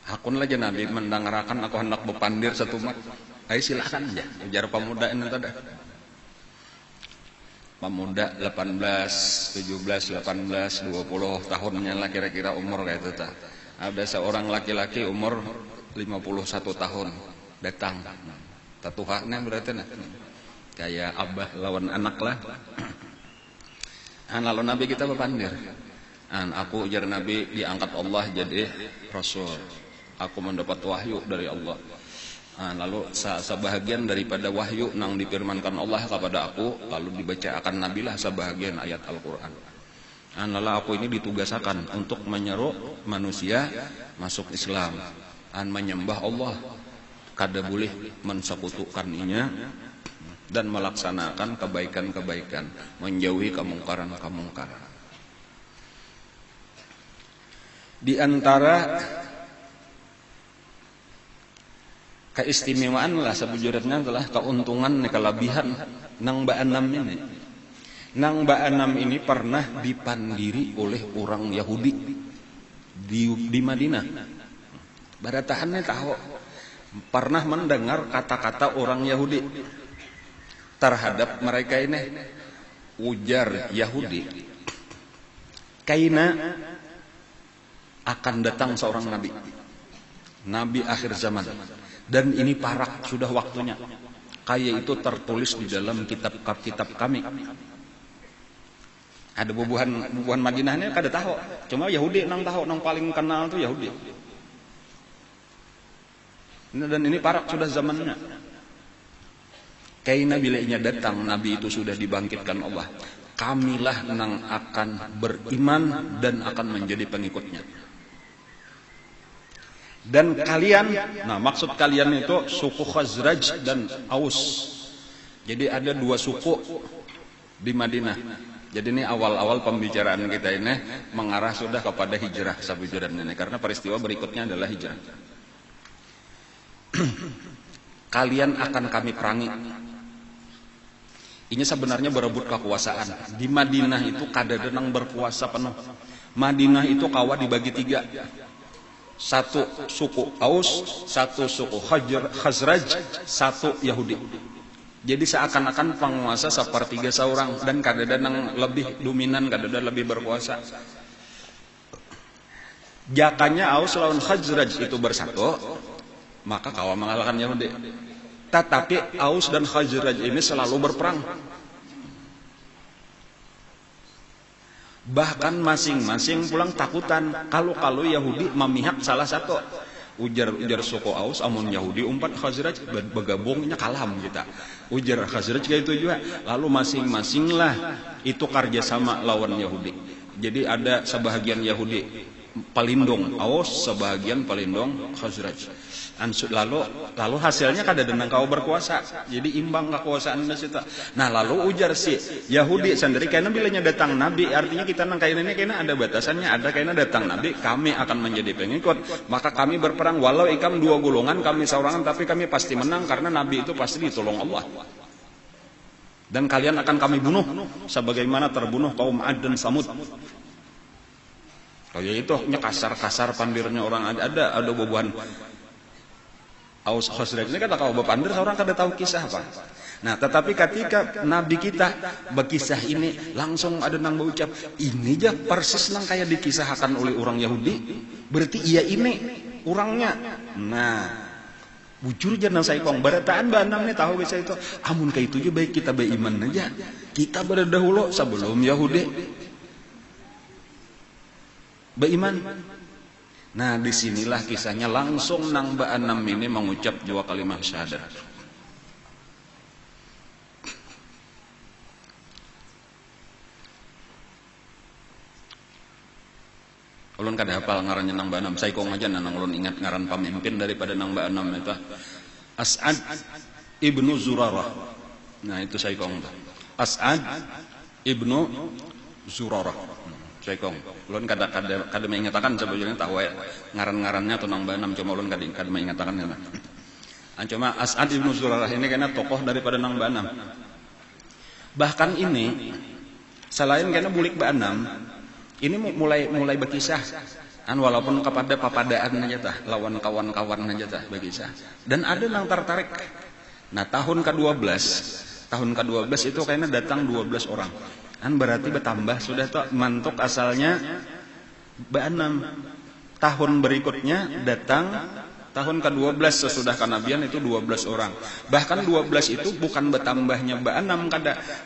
Hakun lagi Nabi mendengarkan aku hendak berpandir satu mat. Ayo silakan aja, ujar pemuda ini tadi. Pemuda 18, 17, 18, 20 tahunnya lah kira-kira umur kayak itu tak. Ada seorang laki-laki umur 51 tahun datang. Tatuhannya berarti nah. Kayak abah lawan anak lah. Lalu Nabi kita berpandir. Aku ujar Nabi diangkat Allah jadi Rasul. Aku mendapat wahyu dari Allah. Lalu sebahagian daripada wahyu nang difirmankan Allah kepada aku lalu dibacakan Nabi lah sebahagian ayat Al-Quran. Lalu aku ini ditugaskan untuk menyeru manusia masuk Islam menyembah Allah kada boleh mensekutukannya dan melaksanakan kebaikan-kebaikan menjauhi kemungkaran-kemungkaran. Di antara keistimewaan lah sebujurnya adalah keuntungan kelebihan nang ba-6 ini. Nang ba-6 ini pernah dipandiri oleh orang Yahudi di Madinah. Baratahannya tahu pernah mendengar kata-kata orang Yahudi terhadap mereka ini. Ujar Yahudi, kaina akan datang seorang nabi akhir zaman, dan ini parak, sudah waktunya. Kayak itu tertulis di dalam kitab kami. Ada bubuhan Madinahnya kada tahu, cuma Yahudi nang tahu, nang paling kenal tuh Yahudi. Dan ini parak, sudah zamannya. Kaina bila inya datang, Nabi itu sudah dibangkitkan Allah. Kamilah nang akan beriman dan akan menjadi pengikutnya. Dan kalian, nah maksud kalian itu suku Khazraj dan Aus. Jadi ada dua suku di Madinah. Jadi ini awal-awal pembicaraan kita ini mengarah sudah kepada hijrah sabujudan ini. Karena peristiwa berikutnya adalah hijrah. Kalian akan kami perangi. Ini sebenarnya berebut kekuasaan. Di Madinah itu kadadenang berkuasa penuh. Madinah itu kawa dibagi tiga. Satu suku Aus, satu suku Khazraj, satu Yahudi. Jadi seakan-akan penguasa sepertiga seorang. Dan kadadenang lebih dominan, kadadenang lebih berkuasa. Jakanya Aus lawan Khazraj itu bersatu, maka kawa mengalahkan Yahudi. Tetapi Aus dan Khazraj ini selalu berperang. Bahkan masing-masing pulang takutan kalau Yahudi memihak salah satu. Ujar suku Aus, amun Yahudi umpat Khazraj bergabungnya kalam kita. Ujar Khazraj kayak itu juga. Lalu masing-masing lah itu kerjasama lawan Yahudi. Jadi ada sebahagian Yahudi pelindung Aus, sebahagian pelindung Khazraj. Lalu hasilnya kadadenang kau berkuasa. Jadi imbang kekuasaan di situ. Nah, lalu ujar si Yahudi sendiri, karena bilanya datang nabi, artinya kita nang kain ini kayaknya ada batasannya, ada kayaknya datang nabi, kami akan menjadi pengikut. Maka kami berperang walau ikam dua golongan, kami seorangan, tapi kami pasti menang karena nabi itu pasti ditolong Allah. Dan kalian akan kami bunuh sebagaimana terbunuh kaum Ad dan Samud. Kayak itu kasar pandirnya orang ada bubuhan Aus Khazraj ini kata kau bapandir seorang kada tahu kisah apa. Nah, tetapi ketika Nabi kita berkisah ini langsung ada nang berucap, ini aja persis nang kayak dikisahkan oleh orang Yahudi. Berarti iya ini orangnya. Nah, bujur jangan saya kong barataan banam nih tahu bisa itu. Amun kayak itu aja baik kita beriman aja. Kita berdahulu sebelum Yahudi beriman. Nah, disinilah kisahnya langsung nang Ba'anam ini mengucap dua kalimat syahadat. Ulun kada hafal ngarannya nang Ba'anam. Saya kong aja nang ulun ingat ngaran pemimpin daripada nang Ba'anam itu As'ad ibnu Zurarah. Nah, itu saya kong. As'ad ibnu Zurarah. Cekong, ulun kada mengatakan sebetulnya tahu ngaran-ngarannya atau nang Ba'anam, cuma ulun kada mengatakan ya. Cuma As'ad ibnu Zurarah ini karena tokoh daripada nang Ba'anam. Bahkan ini selain karena bulik Ba'anam, ini mulai berkisah. Walaupun kepada papadaan aja tah, lawan kawan-kawan aja tah berkisah. Dan ada nang tertarik. Nah, tahun ke-12 itu kayaknya datang 12 orang. Berarti bertambah sudah tuh mantuk asalnya Ba'anam. Tahun berikutnya datang tahun ke-12 sesudah kenabian itu 12 orang. Bahkan 12 itu bukan bertambahnya Ba'anam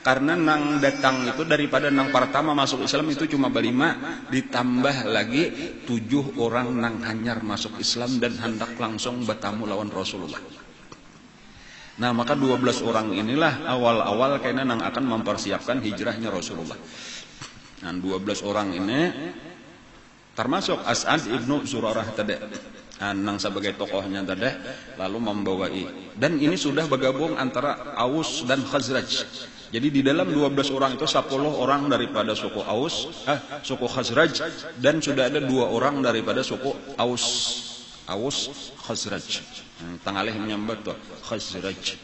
karena nang datang itu daripada nang pertama masuk Islam itu cuma 5, ditambah lagi 7 orang nang hanyar masuk Islam dan hendak langsung bertamu lawan Rasulullah. Nah, maka 12 orang inilah awal-awal kayaknya nang akan mempersiapkan hijrahnya Rasulullah. Nah, 12 orang ini termasuk As'ad ibnu Zurarah tadi. Nang sebagai tokohnya tadi lalu membawai. Dan ini sudah bergabung antara Aus dan Khazraj. Jadi di dalam 12 orang itu 10 orang daripada suku suku Khazraj, dan sudah ada 2 orang daripada suku Aus Khazraj. Tangalih menyambat tuh Khazraj.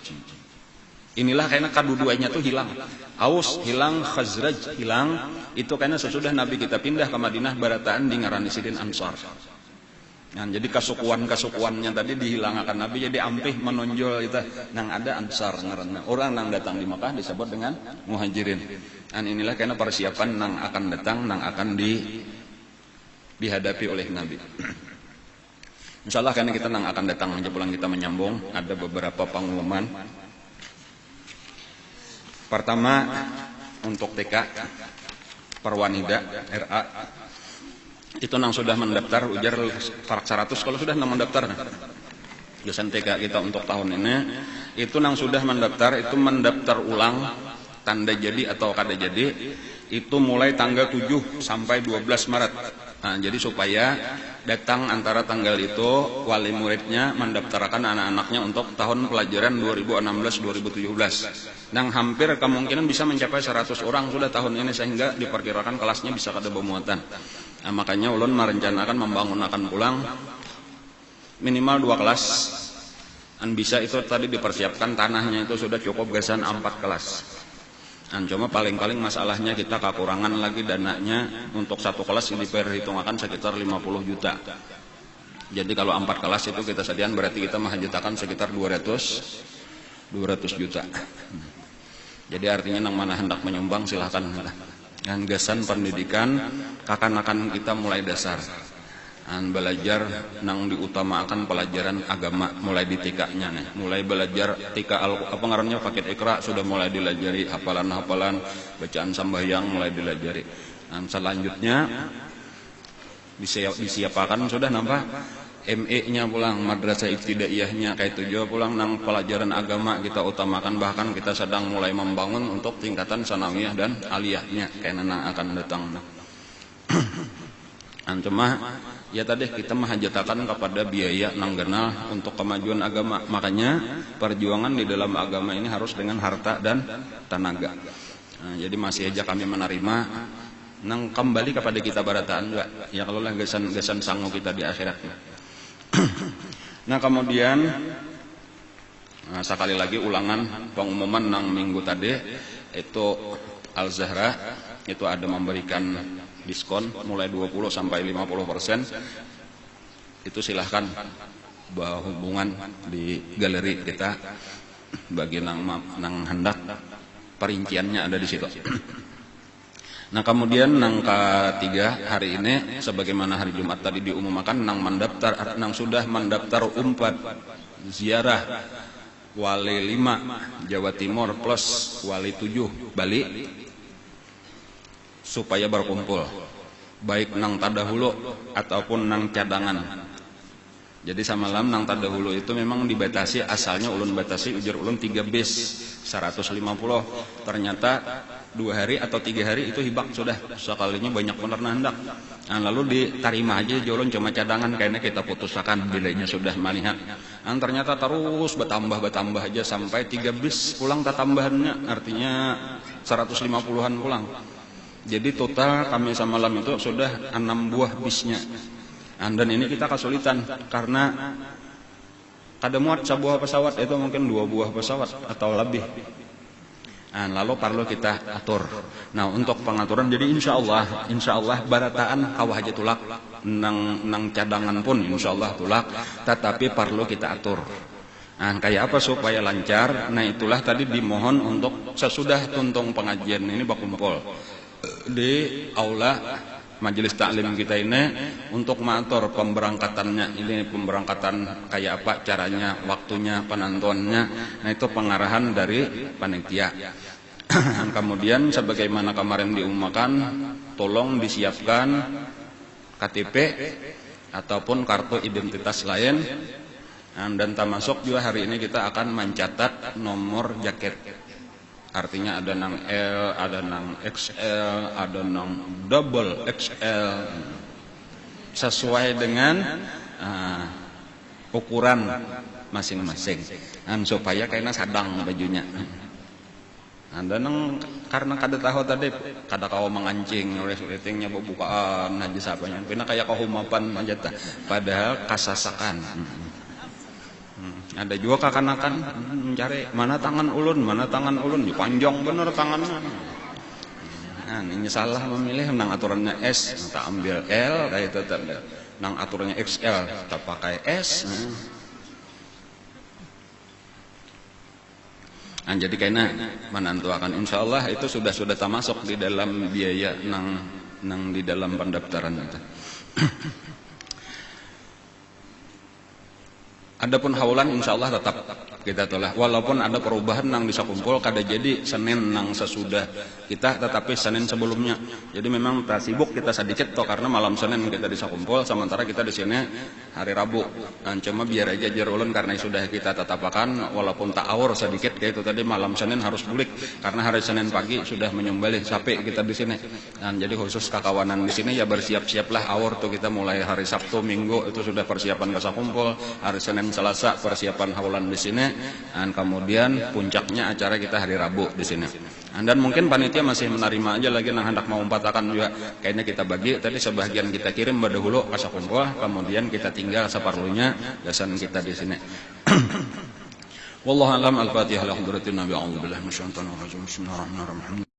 Inilah karena kedua-duanya tuh hilang. Aus hilang, Khazraj hilang. Itu karena sesudah Nabi kita pindah ke Madinah barataan di ngaran Sidin Ansar. Nah, jadi kasukuannya tadi dihilangkan Nabi, jadi ampih menonjol itu nang ada ansar ngaranna. Orang nang datang di Makkah disebut dengan muhajirin. Dan inilah karena persiapan nang akan datang, nang akan dihadapi oleh Nabi. Insyaallah karena kita nang akan datang aja pulang kita menyambung, ada beberapa pengumuman. Pertama untuk TK Perwanida RA itu nang sudah mendaftar ujar parak 100 kalau sudah nang mendaftar. Dosen TK kita untuk tahun ini itu nang sudah mendaftar itu mendaftar ulang tanda jadi atau kada jadi itu mulai tanggal 7 sampai 12 Maret. Nah, jadi supaya datang antara tanggal itu wali muridnya mendaftarkan anak-anaknya untuk tahun pelajaran 2016-2017. Dan hampir kemungkinan bisa mencapai 100 orang sudah tahun ini sehingga diperkirakan kelasnya bisa kada bermuatan. Nah, makanya ulun merencanakan membangunakan pulang minimal 2 kelas. Dan bisa itu tadi dipersiapkan tanahnya itu sudah cukup gasan 4 kelas. Dan cuma paling-paling masalahnya kita kekurangan lagi dananya untuk 1 kelas diperhitungkan sekitar 50 juta. Jadi kalau 4 kelas itu kita sediaan berarti kita menghajatakan sekitar 200 juta. Jadi artinya nang mana hendak menyumbang silahkan. Dan gasan pendidikan kakanakan kita mulai dasar. Dan belajar nang diutamakan pelajaran agama mulai di TK-nya nih. Mulai belajar TK apa ngarannya paket Iqra sudah mulai dilajari, hafalan-hafalan, bacaan sembahyang mulai dilajari. Dan selanjutnya disiapkan sudah nampak ME-nya pulang, madrasah ibtidaiyahnya kayak tujuh pulang nang pelajaran agama kita utamakan, bahkan kita sedang mulai membangun untuk tingkatan sanawiyah dan aliyahnya kayak nang akan datang. Cuma ya tadi kita menghajatakan kepada biaya nang genal untuk kemajuan agama. Makanya perjuangan di dalam agama ini harus dengan harta dan tenaga. Nah, jadi masih aja kami menerima nang kembali kepada kita barataan enggak. Ya kalau lah gesan sanggup kita di akhirat. Nah kemudian sekali lagi ulangan pengumuman nang minggu tadi itu Al-Zahra itu ada memberikan diskon mulai 20 sampai 50%. Itu silahkan berhubungan di galeri kita bagi nang hendak perinciannya ada di situ. Nah kemudian nang ketiga hari ini sebagaimana hari Jumat tadi diumumkan nang sudah mendaftar umpat ziarah wali 5 Jawa Timur plus wali 7 Bali supaya berkumpul baik nang tadahulu ataupun nang cadangan. Jadi samalam nang tadahulu itu memang dibatasi, asalnya ulun batasi ujar ulun 3 bis 150. Ternyata 2 hari atau 3 hari itu hibak sudah sekalinya banyak benar hendak. Nah, lalu diterima aja ulun cuma cadangan kayaknya kita putuskan bilainya sudah malihat. Nah, ternyata terus bertambah aja sampai 3 bis pulang tambahannya artinya 150-an pulang. Jadi total kami semalam itu sudah 6 buah bisnya. Dan ini kita kesulitan karena kada muat sebuah pesawat itu mungkin 2 buah pesawat atau lebih. Lalu perlu kita atur. Nah untuk pengaturan jadi insya Allah barataan kawah aja tulak nang cadangan pun insya Allah tulak, tetapi perlu kita atur. Kayak apa supaya lancar? Nah itulah tadi dimohon untuk sesudah tuntung pengajian ini berkumpul di aula majelis taklim kita ini untuk mengatur pemberangkatannya. Ini pemberangkatan kayak apa caranya, waktunya, penentuannya. Nah itu pengarahan dari panitia. Kemudian sebagaimana kemarin diumumkan, tolong disiapkan KTP ataupun kartu identitas lain. Dan termasuk juga hari ini kita akan mencatat nomor jaket. Artinya ada nang L, ada nang XL, ada nang double XL sesuai dengan ukuran masing-masing. Supaya kayaknya sadang bajunya. Ada nang karena kada tahu tadi kada kau mengancing resletingnya bukaan aja sapanya. Pina kayak kau humapan aja padahal kasasakan. Ada juga kakanakan mencari mana tangan ulun, ya, panjang bener tangannya. Ini salah memilih nang aturannya S, tak ambil L kayak tetap. nang aturannya XL kita pakai S. Nah, jadi kayaknya menantu akan insyaallah itu sudah termasuk di dalam biaya nang di dalam pendaftaran itu. Adapun haulan insyaallah tetap kita telah walaupun ada perubahan nang bisa kumpul kada jadi Senin nang sesudah kita tetapi Senin sebelumnya. Jadi memang tak sibuk kita sedikit toh karena malam Senin kita bisa kumpul sementara kita di sini hari Rabu. Nah, cuma biar aja ulun karena sudah kita tetapkan walaupun tak awur sedikit kayak itu tadi malam Senin harus bulik karena hari Senin pagi sudah menyembelih sapi kita di sini. Dan jadi khusus kakawanan di sini ya bersiap-siaplah awur tuh kita mulai hari Sabtu Minggu itu sudah persiapan kasa kumpul, hari Senin Selasa persiapan haulan di sini, dan kemudian puncaknya acara kita hari Rabu di sini. Dan mungkin panitia masih menerima aja lagi yang hendak mau umpatakan juga kayaknya kita bagi tadi sebagian kita kirim dahulu kasa kumpul, kemudian kita tinggal seperlunya gasan kita di sini. Wallahu a'lam. Al-Fatihah. Alhamdulillah. Bismillahirrahmanirrahim.